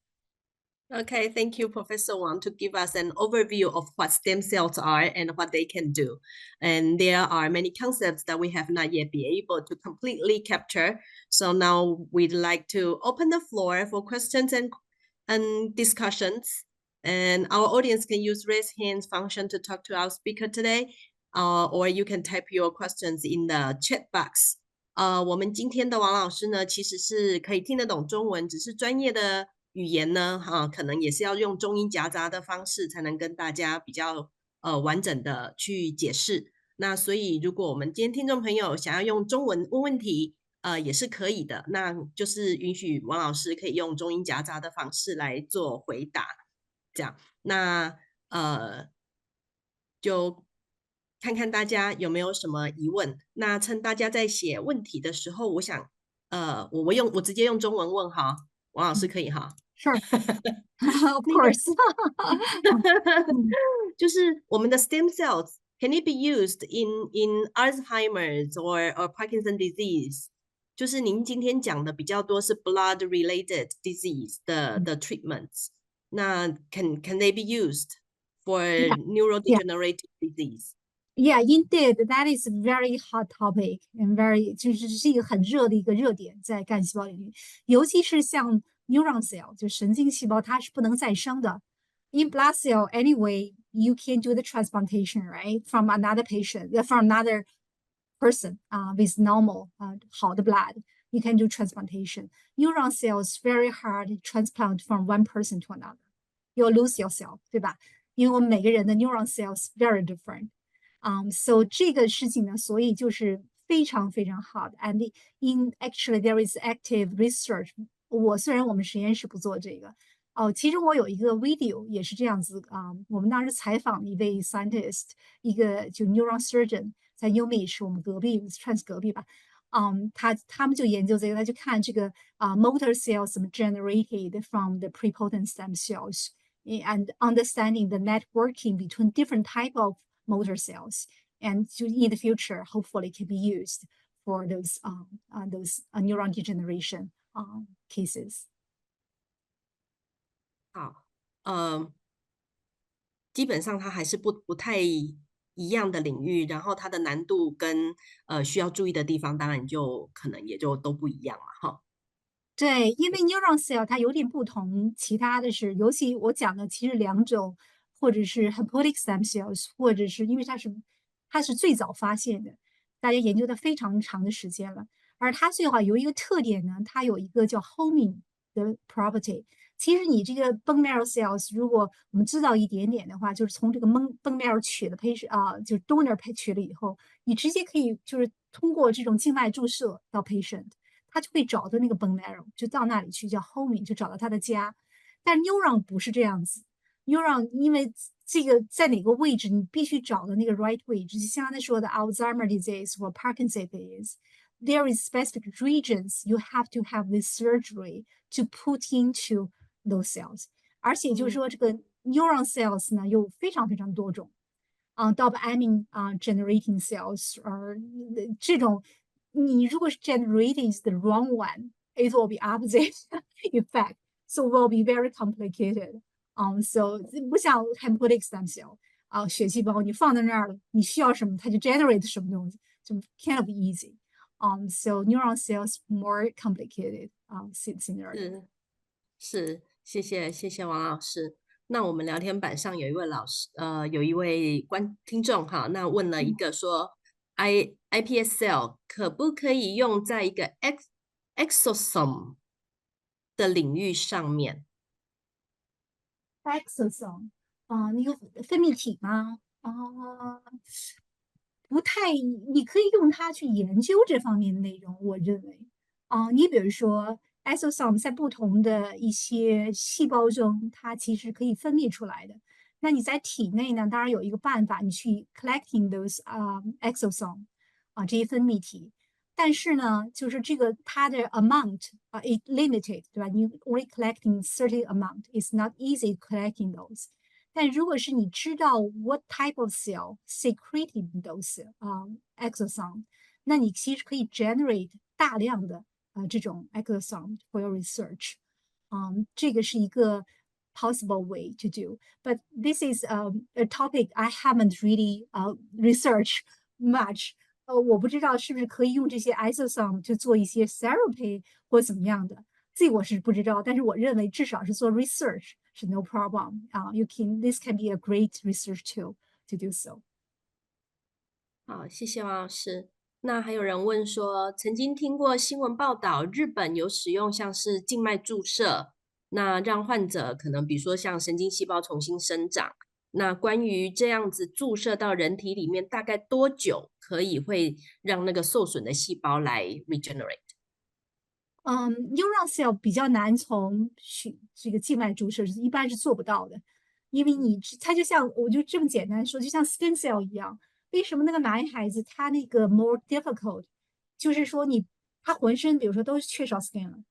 Speaker 1: Okay, thank you, Professor Wang, to give us an overview of what stem cells are and what they can do. And there are many concepts that we have not yet been able to completely capture. So now we'd like to open the floor for questions and discussions. And our audience can use raise hands function to talk to our speaker today, or you can type your questions in the chat box. 我们今天的王老师呢，其实是可以听得懂中文，只是专业的语言呢，可能也是要用中英夹杂的方式才能跟大家比较完整的去解释。那所以如果我们今天听众朋友想要用中文问问题，也是可以的，那就是允许王老师可以用中英夹杂的方式来做回答，这样。那就看看大家有没有什么疑问。那趁大家在写问题的时候，我想我直接用中文问哈，王老师可以哈。
Speaker 2: Sure. Of course.
Speaker 1: 就是我们的 stem cells can it be used in Alzheimer's or Parkinson disease？ 就是您今天讲的比较多是 blood related disease 的 treatments， 那 can they be used for neurodegenerative disease？
Speaker 2: Yeah, indeed, that is a very hot topic and very 就是一个很热的一个热点在干细胞领域，尤其是像 neuron cell 就神经细胞，它是不能再生的。In blood cell, anyway, you can do the transplantation, right, from another patient, from another person, with normal, 好的 blood, you can do transplantation. Neuron cells very hard to transplant from one person to another. You'll lose yourself, 对吧？因为我们每个人的 neuron cells very different. So 这个事情呢，所以就是非常非常好的。And actually there is active research. 虽然我们实验室不做这个，其实我有一个 video 也是这样子我们当时采访一位 scientist， 一个就 neuron surgeon 在 UMich 我们隔壁 trans 隔壁吧，他们就研究这个，他就看这个motor cells generated from the prepotent stem cells and understanding the networking between different type of motor cells, and in the future, hopefully, can be used for those neuron degeneration cases.
Speaker 1: 好，基本上它还是不太一样的领域，然后它的难度跟需要注意的地方，当然就可能也就都不一样嘛，哈。
Speaker 2: 对，因为 neuron cell 它有点不同，其他的是，尤其我讲的其实2种。或者是 hepatic stem cells， 或者是因为它是最早发现的，大家研究的非常长的时间了。而它最好有一个特点呢，它有一个叫 homing 的 property。其实你这个 bone marrow cells， 如果我们知道一点点的话，就是从这个 bone marrow 取了就是 donor 取了以后，你直接可以就是通过这种静脉注射到 patient， 他就会找到那个 bone marrow， 就到那里去叫 homing， 就找到他的家。但 neuron 不是这样子。neuron 因为这个在哪个位置，你必须找的那个 right 位置，就像刚才说的 Alzheimer's disease 或 Parkinson's disease, there is specific regions you have to have this surgery to put into those cells. 而且就是说这个 neuron cells 呢有非常非常多种， dopamine generating cells，这种你如果是 generating the wrong one, it will be opposite effect, so will be very complicated. So 不像 hematopoietic stem cell 血细胞你放在那儿了，你需要什么它就 generate 什么东西，就 kind of easy. So neuron cells more complicated scenario.
Speaker 1: 是，谢谢王老师。那我们聊天板上有一位有一位听众哈，那问了一个说，iPS cell 可不可以用在一个 exosome 的领域上面
Speaker 2: ？exosome 那个分泌体吗？不太，你可以用它去研究这方面的内容，我认为。你比如说 exosome 在不同的一些细胞中，它其实可以分泌出来的。那你在体内呢，当然有一个办法，你去 collecting those exosome 这些分泌体。但是呢，就是这个它的 amount it limited， 对吧？你 only collecting certain amount, it's not easy collecting those。但如果是你知道 what type of cell secreting those exosome， 那你其实可以 generate 大量的这种 exosome for your research。这个是一个 possible way to do. But this is a topic I haven't really researched much. 我不知道是不是可以用这些 exosome 去做一些 therapy 或怎么样的，这我是不知道。但是我认为至少是做 research 是 no problem. This can be a great research tool to do so.
Speaker 1: 好，谢谢王老师。那还有人问说，曾经听过新闻报道，日本有使用像是静脉注射，那让患者可能比如说像神经细胞重新生长。那关于这样子注射到人体里面，大概多久会让那个受损的细胞来 regenerate？
Speaker 2: neuron cell 比较难从这个静脉注射，一般是做不到的，因为它就像我就这么简单说，就像 stem cell 一样。为什么那个男孩子他那个 more difficult？ 就是说他浑身比如说都缺少 skin 了，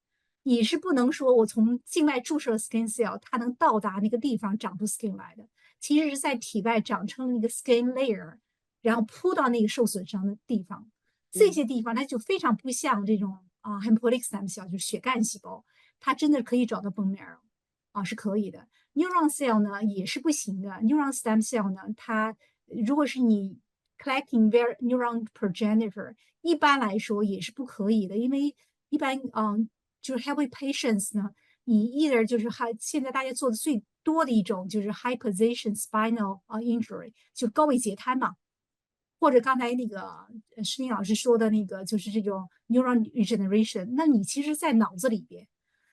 Speaker 2: 你是不能说我从静脉注射 skin cell， 它能到达那个地方长出 skin 来的，其实是在体外长成了一个 skin layer， 然后铺到那个受损伤的地方。这些地方它就非常不像这种hematopoietic stem cell， 就是血干细胞，它真的可以找到 bone marrow，是可以的。neuron cell 呢也是不行的。neuron stem cell 呢，它如果是你 collecting neuron progenitor， 一般来说也是不可以的，因为一般就是 heavy patients 呢，你 either 就是现在大家做的最多的一种就是 high position spinal injury， 就高位截瘫嘛。或者刚才那个施宁老师说的那个，就是这种 neuron regeneration， 那你其实在脑子里边，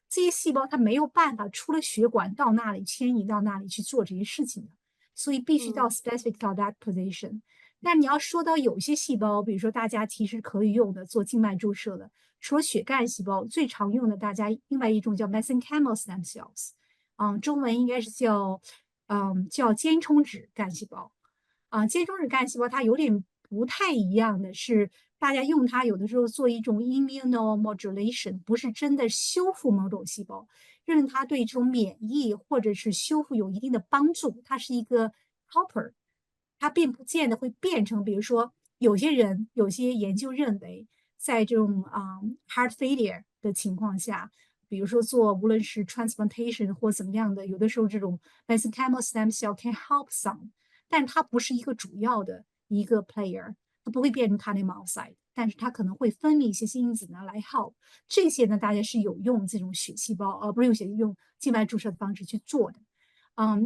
Speaker 2: 这些细胞它没有办法出了血管到那里迁移到那里去做这些事情的，所以必须到 specific 到 that position。但你要说到有些细胞，比如说大家其实可以用的做静脉注射的，除了血干细胞，最常用的大家另外一种叫 mesenchymal stem cells，中文应该是叫间充质干细胞。间充质干细胞它有点不太一样的是，大家用它有的时候做一种 immunomodulation， 不是真的修复某种细胞，让它对这种免疫或者是修复有一定的帮助。它是一个 helper， 它并不见得会变成，比如说有些研究认为，在这种heart failure 的情况下，比如说做无论是 transplantation 或怎么样的，有的时候这种 mesenchymal stem cell can help some。但它不是一个主要的一个 player， 它不会变成 cardiomyocyte， 但是它可能会分泌一些因子呢来 help。这些呢，大家是有用这种血细胞，不是用静脉注射的方式去做的。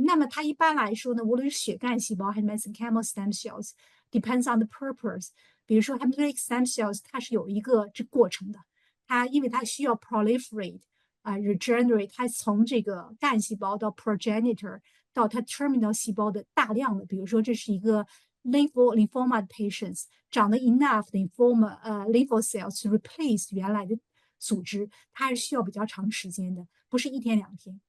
Speaker 2: 那么它一般来说呢，无论是血干细胞还是 mesenchymal stem cells，depends on the purpose。比如说 hematopoietic stem cells， 它是有一个这过程的，因为它需要 proliferate。regenerate， 它从这个干细胞到 progenitor， 到它 terminal 细胞的大量的，比如说这是一个 lymphoma patients 长了 enough lympho cells to replace 原来的组织，它是需要比较长时间的，不是一天两天。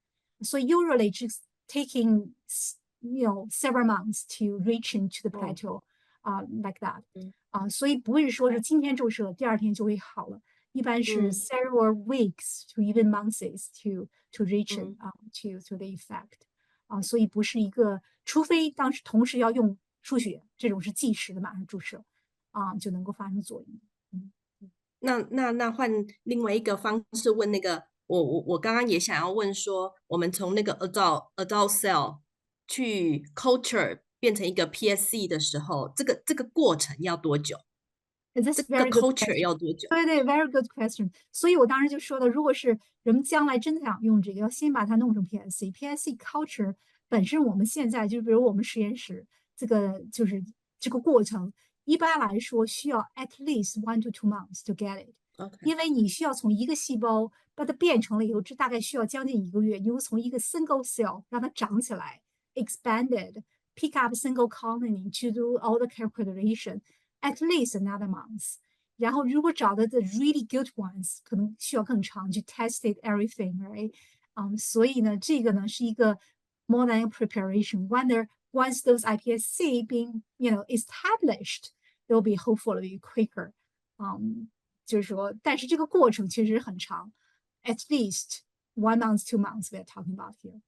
Speaker 2: 所以 usually just taking several months to reach into the plateau，like that。所以不是说是今天注射第二天就会好了。一般是 several weeks to even months to reach to the effect。所以不是一个，除非当时同时要用输血，这种是即时的马上注射就能够发生作用。
Speaker 1: 那换另外一个方式问那个，我刚刚也想要问说，我们从那个 adult cell 去 culture 变成一个 PSC 的时候，这个过程要多久？That's 这个
Speaker 2: very good
Speaker 1: culture
Speaker 2: question.
Speaker 1: 要多久？
Speaker 2: 对，very good question. 所以我当时就说了，如果是人们将来真的想用这个，要先把它弄成 PSC。PSC culture 本身我们现在就比如我们实验室这个就是这个过程，一般来说需要 at least 1 to 2 months to get it.
Speaker 1: OK，
Speaker 2: 因为你需要从一个细胞把它变成了以后，这大概需要将近1个月。你会从一个 single cell 让它长起来 ，expanded, pick up single colony to do all the characterization, at least another month. 然后如果找到the really good ones，可能需要更长去 test it everything, right？所以呢，这个呢是一个 more than a preparation. Once those iPSC being established, they'll be hopefully quicker. 就是说，但是这个过程其实很长 ，at least 1 month, 2 months we're talking about here.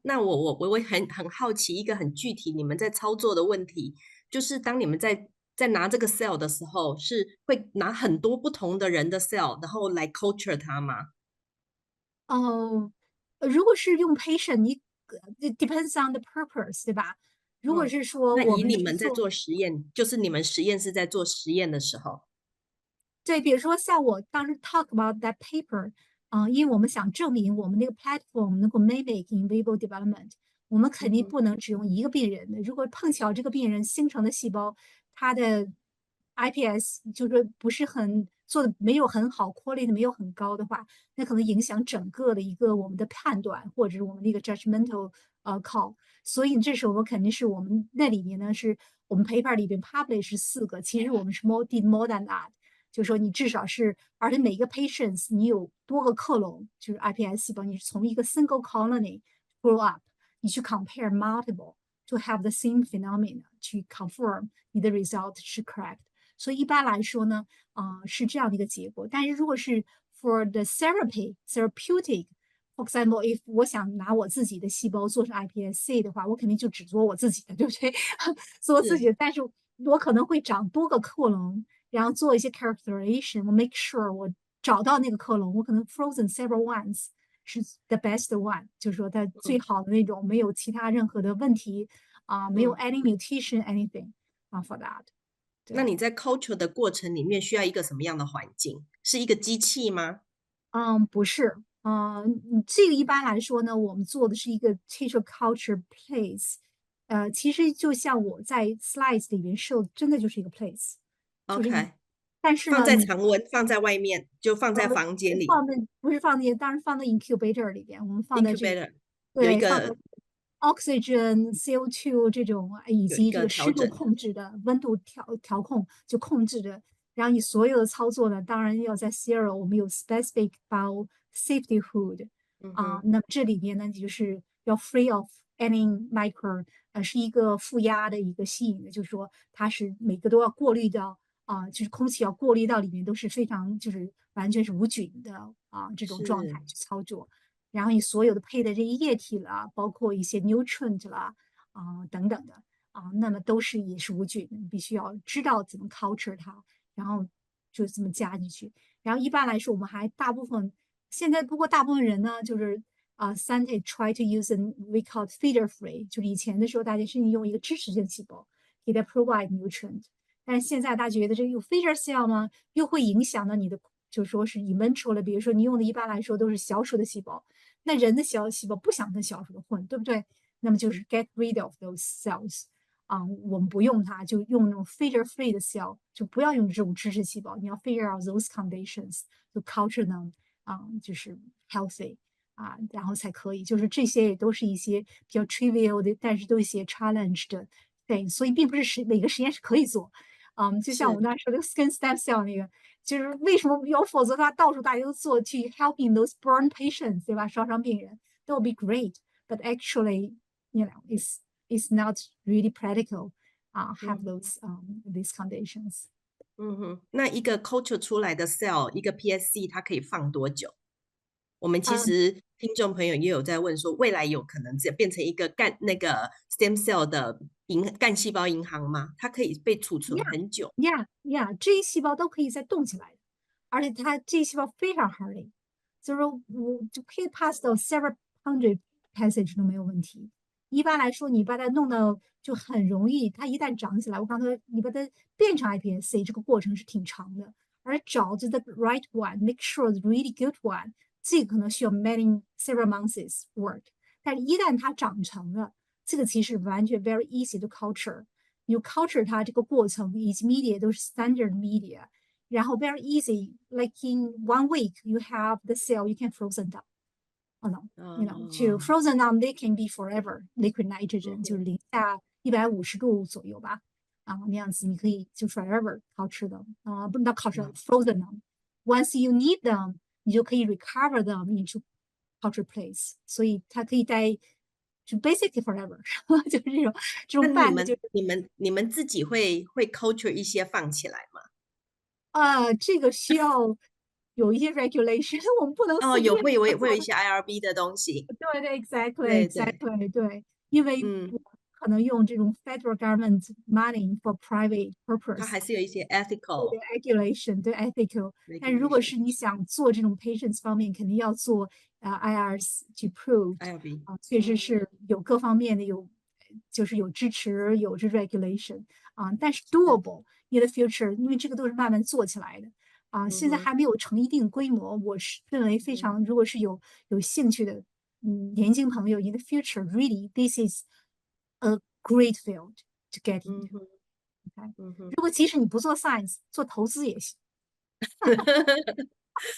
Speaker 1: 那我会很好奇一个很具体你们在操作的问题，就是当你们在拿这个 cell 的时候，是会拿很多不同的人的 cell，然后来 culture 它吗？
Speaker 2: 如果是用 patient，你it depends on the purpose， 对吧？如果是说
Speaker 1: 那以
Speaker 2: 我们是
Speaker 1: 你们在做实验，就是你们实验室在做实验的时候，
Speaker 2: 对，比如说像我当时 talk about that paper，因为我们想证明我们那个 platform 能够 mimic in vivo development，我们肯定不能只用一个病人的。如果碰巧这个病人形成的细胞，它的 iPS 就是不是很做的没有很好，quality 没有很高的话，那可能影响整个的一个我们的判断，或者是我们的一个 judgmental call。所以这时候我们肯定是我们那里面呢是我们 paper 里边 publish 是4个，其实我们是 did more than that。就是说你至少是，而且每个 patients 你有多个克隆，就是 iPS 细胞，你是从一个 single colony grow up，你去 compare multiple to have the same phenomena 去 confirm 你的 result 是 correct。所以一般来说呢，是这样的一个结果。但是如果是 for the therapeutic，for example，if 我想拿我自己的细胞做成 iPSC 的话，我肯定就只做我自己的，对不对？做我自己的，但是我可能会长多个克隆。然后做一些 characterization，我 make sure 我找到那个克隆，我可能 frozen several ones 是 the best one， 就是说它最好的那种，没有其他任何的问题没有 any mutation anything for that。
Speaker 1: 那你在 culture 的过程里面需要一个什么样的环境？是一个机器吗？
Speaker 2: 不是，这个一般来说呢，我们做的是一个 tissue culture place，其实就像我在 slides 里面 show，真的就是一个 place。
Speaker 1: OK，
Speaker 2: 但是呢，
Speaker 1: 放在常温，放在外面，就放在房间里。
Speaker 2: 不是放在，当然放在 incubator 里边，我们放在这个
Speaker 1: incubator 有一
Speaker 2: 对，放在
Speaker 1: 个
Speaker 2: oxygen、CO2 这种，以及这个湿度控制的、温度调控就控制的。然后你所有的操作呢，当然要在 zero，我们有 specific bio safety hood 那么这里面呢，你就是要 free of any micro，是一个负压的一个吸引的，就是说它是每个都要过滤掉。就是空气要过滤到里面都是非常就是完全是无菌的这种状态去操作，然后你所有的配的这些液体啦，包括一些 nutrient 啦等等的那么都是也是无菌的，你必须要知道怎么 culture 它，然后就这么加进去。然后一般来说，我们还大部分现在不过大部分人呢就是scientists try to use an we call it feeder free， 就是以前的时候大家是用一个支持性细胞给它 provide nutrient。但是现在大家觉得这个有 feeder cell 吗？又会影响到你的，就说是 eventually， 比如说你用的一般来说都是小鼠的细胞，那人的小细胞不想跟小鼠的混，对不对？那么就是 get rid of those cells 我们不用它，就用那种 feeder free 的 cell， 就不要用这种支持细胞，你要 figure out those conditions to culture them 就是 healthy 然后才可以。就是这些也都是一些比较 trivial 的，但是都一些 challenge 的。对，所以并不是每个实验室可以做。就像我们刚才说的 skin stem cell 那个，就是为什么有，否则它到处大家都做去 helping those burn patients， 对吧？烧伤病人 that would be great，but actually it's not really practical have those these conditions。
Speaker 1: 那一个 culture 出来的 cell， 一个 PSC 它可以放多久？我们其实听众朋友也有在问说，未来有可能变成一个那个 stem cell 的干细胞银行吗？它可以被储存很久。
Speaker 2: 这些细胞都可以再动起来的，而且它这些细胞非常 hardy， 就是说我就可以 pass 到 several hundred passage 都没有问题。一般来说，你把它弄到就很容易，它一旦长起来，我刚才说你把它变成 iPSC 这个过程是挺长的，而找着 the right one，make sure the really good one， 这个可能需要 many several months work。但是一旦它长成了，这个其实完全 very easy to culture。you culture 它这个过程以及 media 都是 standard media， 然后 very easy like in 1 week you have the cell you can frozen down。Oh no, to frozen down they can be forever liquid nitrogen， 就是零下150度左右吧，那样子你可以就 forever culture them，不能culture frozen them。Once you need them， 你就可以 recover them into culture place， 所以它可以待就 basically forever， 就是这种半的就
Speaker 1: 你们自己会 culture 一些放起来吗？
Speaker 2: 这个需要有一些 regulation， 我们不能随便
Speaker 1: 会有一些 IRB 的东西。
Speaker 2: 对 exactly 对，因为我可能用这种 federal government money for private purpose，
Speaker 1: 它还是有一些 ethical
Speaker 2: regulation， 对 ethical。但如果是你想做这种 patients 方面，肯定要做IRs to prove
Speaker 1: IRB
Speaker 2: 确实是有各方面的就是有支持有这 regulation 但是 doable in the future， 因为这个都是慢慢做起来的现在还没有成一定规模。我是认为非常，如果是有兴趣的年轻朋友 in the future really this is a great field to get into。如果即使你不做 science， 做投资也行。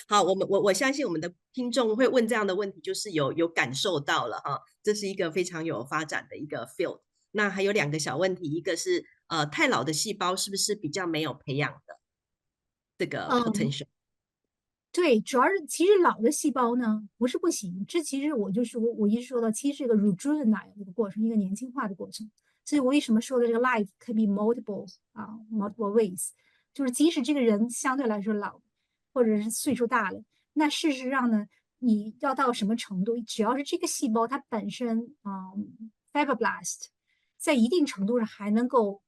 Speaker 1: 好，我相信我们的听众会问这样的问题，就是有感受到了哈，这是一个非常有发展的一个 field。那还有2个小问题，一个是太老的细胞是不是比较没有培养的这个 potential？
Speaker 2: 对，主要是其实老的细胞呢不是不行，这其实我一直说到，其实是一个 rejuvenate 的过程，一个年轻化的过程。所以我为什么说的这个 life can be multiple ways， 就是即使这个人相对来说老，或者是岁数大了，那事实上呢，你要到什么程度，只要是这个细胞它本身fibroblast 在一定程度上还能够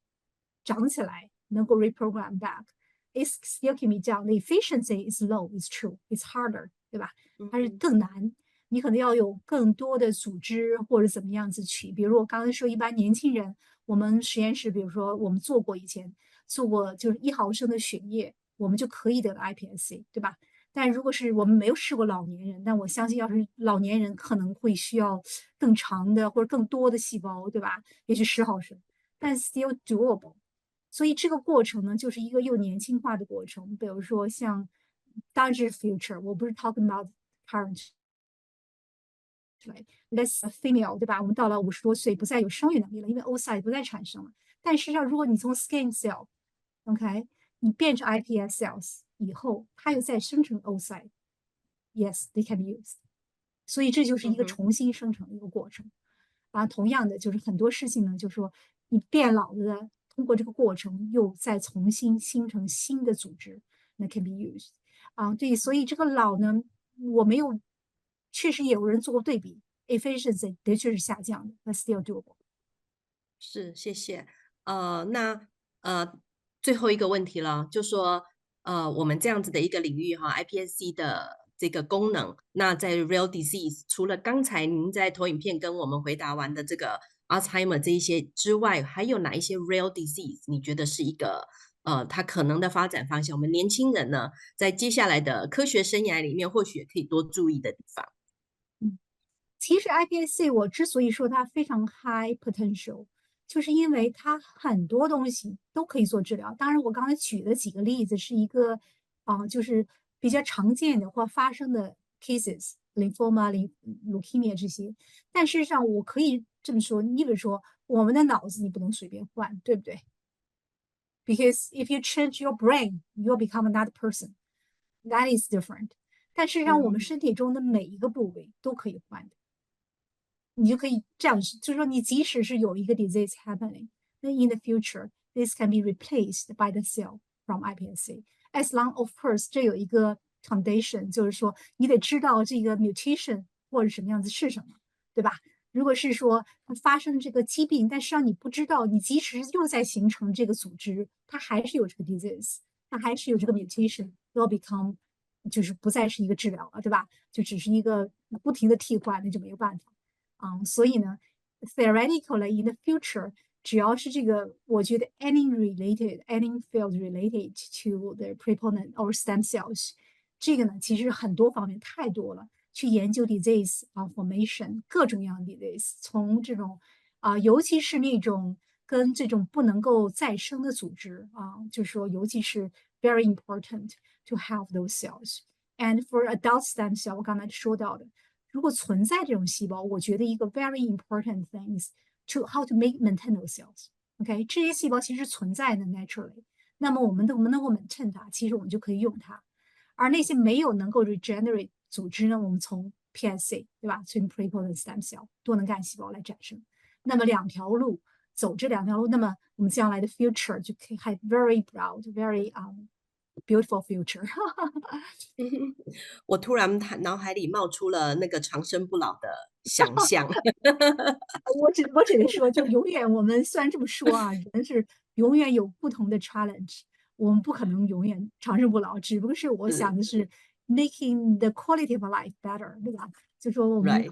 Speaker 2: 长起来，能够 reprogram back。It still can be done. The efficiency is low. It's true. It's harder， 对吧？它是更难。你可能要有更多的组织或者怎么样子取。比如我刚才说，一般年轻人，我们实验室，比如说我们以前做过，就是1毫升的血液，我们就可以得到 iPSC， 对吧？但如果是我们没有试过老年人，但我相信要是老年人可能会需要更长的或者更多的细胞，对吧？也许10毫升，但 still doable。所以这个过程呢，就是一个又年轻化的过程。比如说像，当然是 future， 我不是 talking about current。Let's female， 对吧？我们到了50多岁，不再有生育能力了，因为 oocyte 不再产生了。但实际上，如果你从 skin cell，OK，你变成 iPS cells 以后，它又再生成 oocyte，yes，they can be used。所以这就是一个重新生成的一个过程。同样的，就是很多事情呢，就是说你变老了，通过这个过程又再重新形成新的组织，那 can be used。对，所以这个老呢，我没有，确实也有人做过对比 ，efficiency 的确是下降的，but still doable。
Speaker 1: 是，谢谢。那最后一个问题了，就说我们这样子的一个领域哈 ，iPSC 的这个功能，那在 rare disease 除了刚才您在投影片跟我们回答完的这个 Alzheimer 这一些之外，还有哪一些 rare disease 你觉得是一个它可能的发展方向？我们年轻人呢，在接下来的科学生涯里面，或许也可以多注意的地方。
Speaker 2: 其实 iPSC 我之所以说它非常 high potential， 就是因为它很多东西都可以做治疗。当然，我刚才举的几个例子是一个就是比较常见的或发生的 cases，lymphoma、leukemia 这些。但事实上，我可以这么说，你比如说，我们的脑子你不能随便换，对不对？Because if you change your brain, you'll become another person. That is different. 但事实上，我们身体中的每一个部位都可以换的。你就可以这样，就是说，你即使是有一个 disease happening， then in the future this can be replaced by the cell from iPSC. As long of course 这有一个 condition， 就是说你得知道这个 mutation 或者什么样子是什么，对吧？如果是说它发生这个疾病，但实际上你不知道，你即使又在形成这个组织，它还是有这个 disease， 它还是有这个 mutation， will become 就是不再是一个治疗了，对吧？就只是一个不停的替换，那就没有办法。所以呢 ，theoretically in the future， 只要是这个，我觉得 any field related to the preponderant or stem cells， 这个呢其实很多方面太多了。去研究 disease formation 各种各样的 disease， 从这种尤其是那种跟这种不能够再生的组织就是说尤其是 very important to have those cells. And for adult stem cell， 我刚才说到的，如果存在这种细胞，我觉得一个 very important thing is to how to maintain those cells。OK， 这些细胞其实存在的 naturally， 那么我们能够 maintain 它，其实我们就可以用它。而那些没有能够 regenerate 组织呢，我们从 PSC 对吧，从 pluripotent stem cell 多能干细胞来产生。那么两条路走这两条路，那么我们将来的 future 就可以 have very broad, very beautiful future 。
Speaker 1: 我突然脑海里冒出了那个长生不老的想象。
Speaker 2: 我只能说，就永远我们虽然这么说人是永远有不同的 challenge， 我们不可能永远长生不老，只不过是我想的是 making the quality of life better， 对吧？就说我们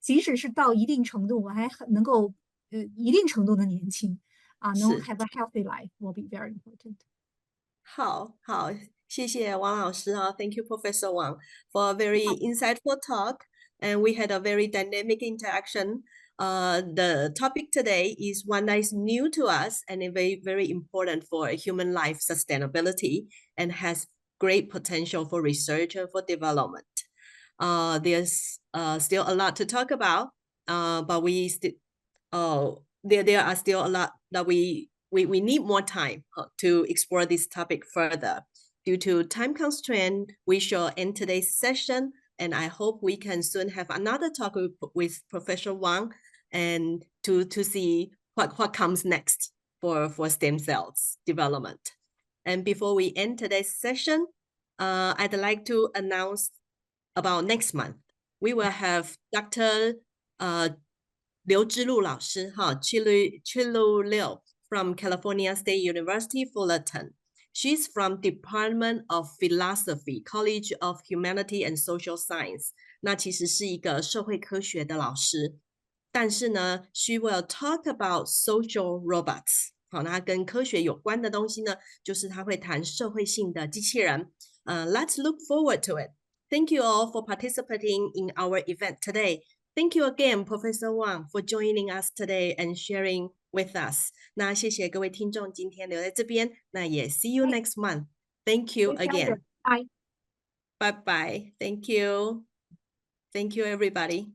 Speaker 2: 即使是到一定程度，我还能够一定程度的年轻能 have a healthy life will be very important。
Speaker 1: 好，谢谢王老师Thank you, Professor Wang, for a very insightful talk, and we had a very dynamic interaction. The topic today is one that is new to us and very, very important for human life sustainability and has great potential for research and for development. There's still a lot to talk about, but there are still a lot that we need more time to explore this topic further. Due to time constraint, we shall end today's session, and I hope we can soon have another talk with Professor Wang and to see what comes next for stem cells development. And before we end today's session, I'd like to announce about next month. We will have Dr. 刘之路老师Chilu Liu from California State University, Fullerton. She's from Department of Philosophy, College of Humanity and Social Science. 那其实是一个社会科学的老师，但是呢 she will talk about social robots. 好，那跟科学有关的东西呢，就是他会谈社会性的机器人。Let's look forward to it. Thank you all for participating in our event today. Thank you again, Professor Wang, for joining us today and sharing with us. 那谢谢各位听众今天留在这边，那也 see you next month. Thank you again.
Speaker 2: Bye.
Speaker 1: Bye bye. Thank you. Thank you, everybody.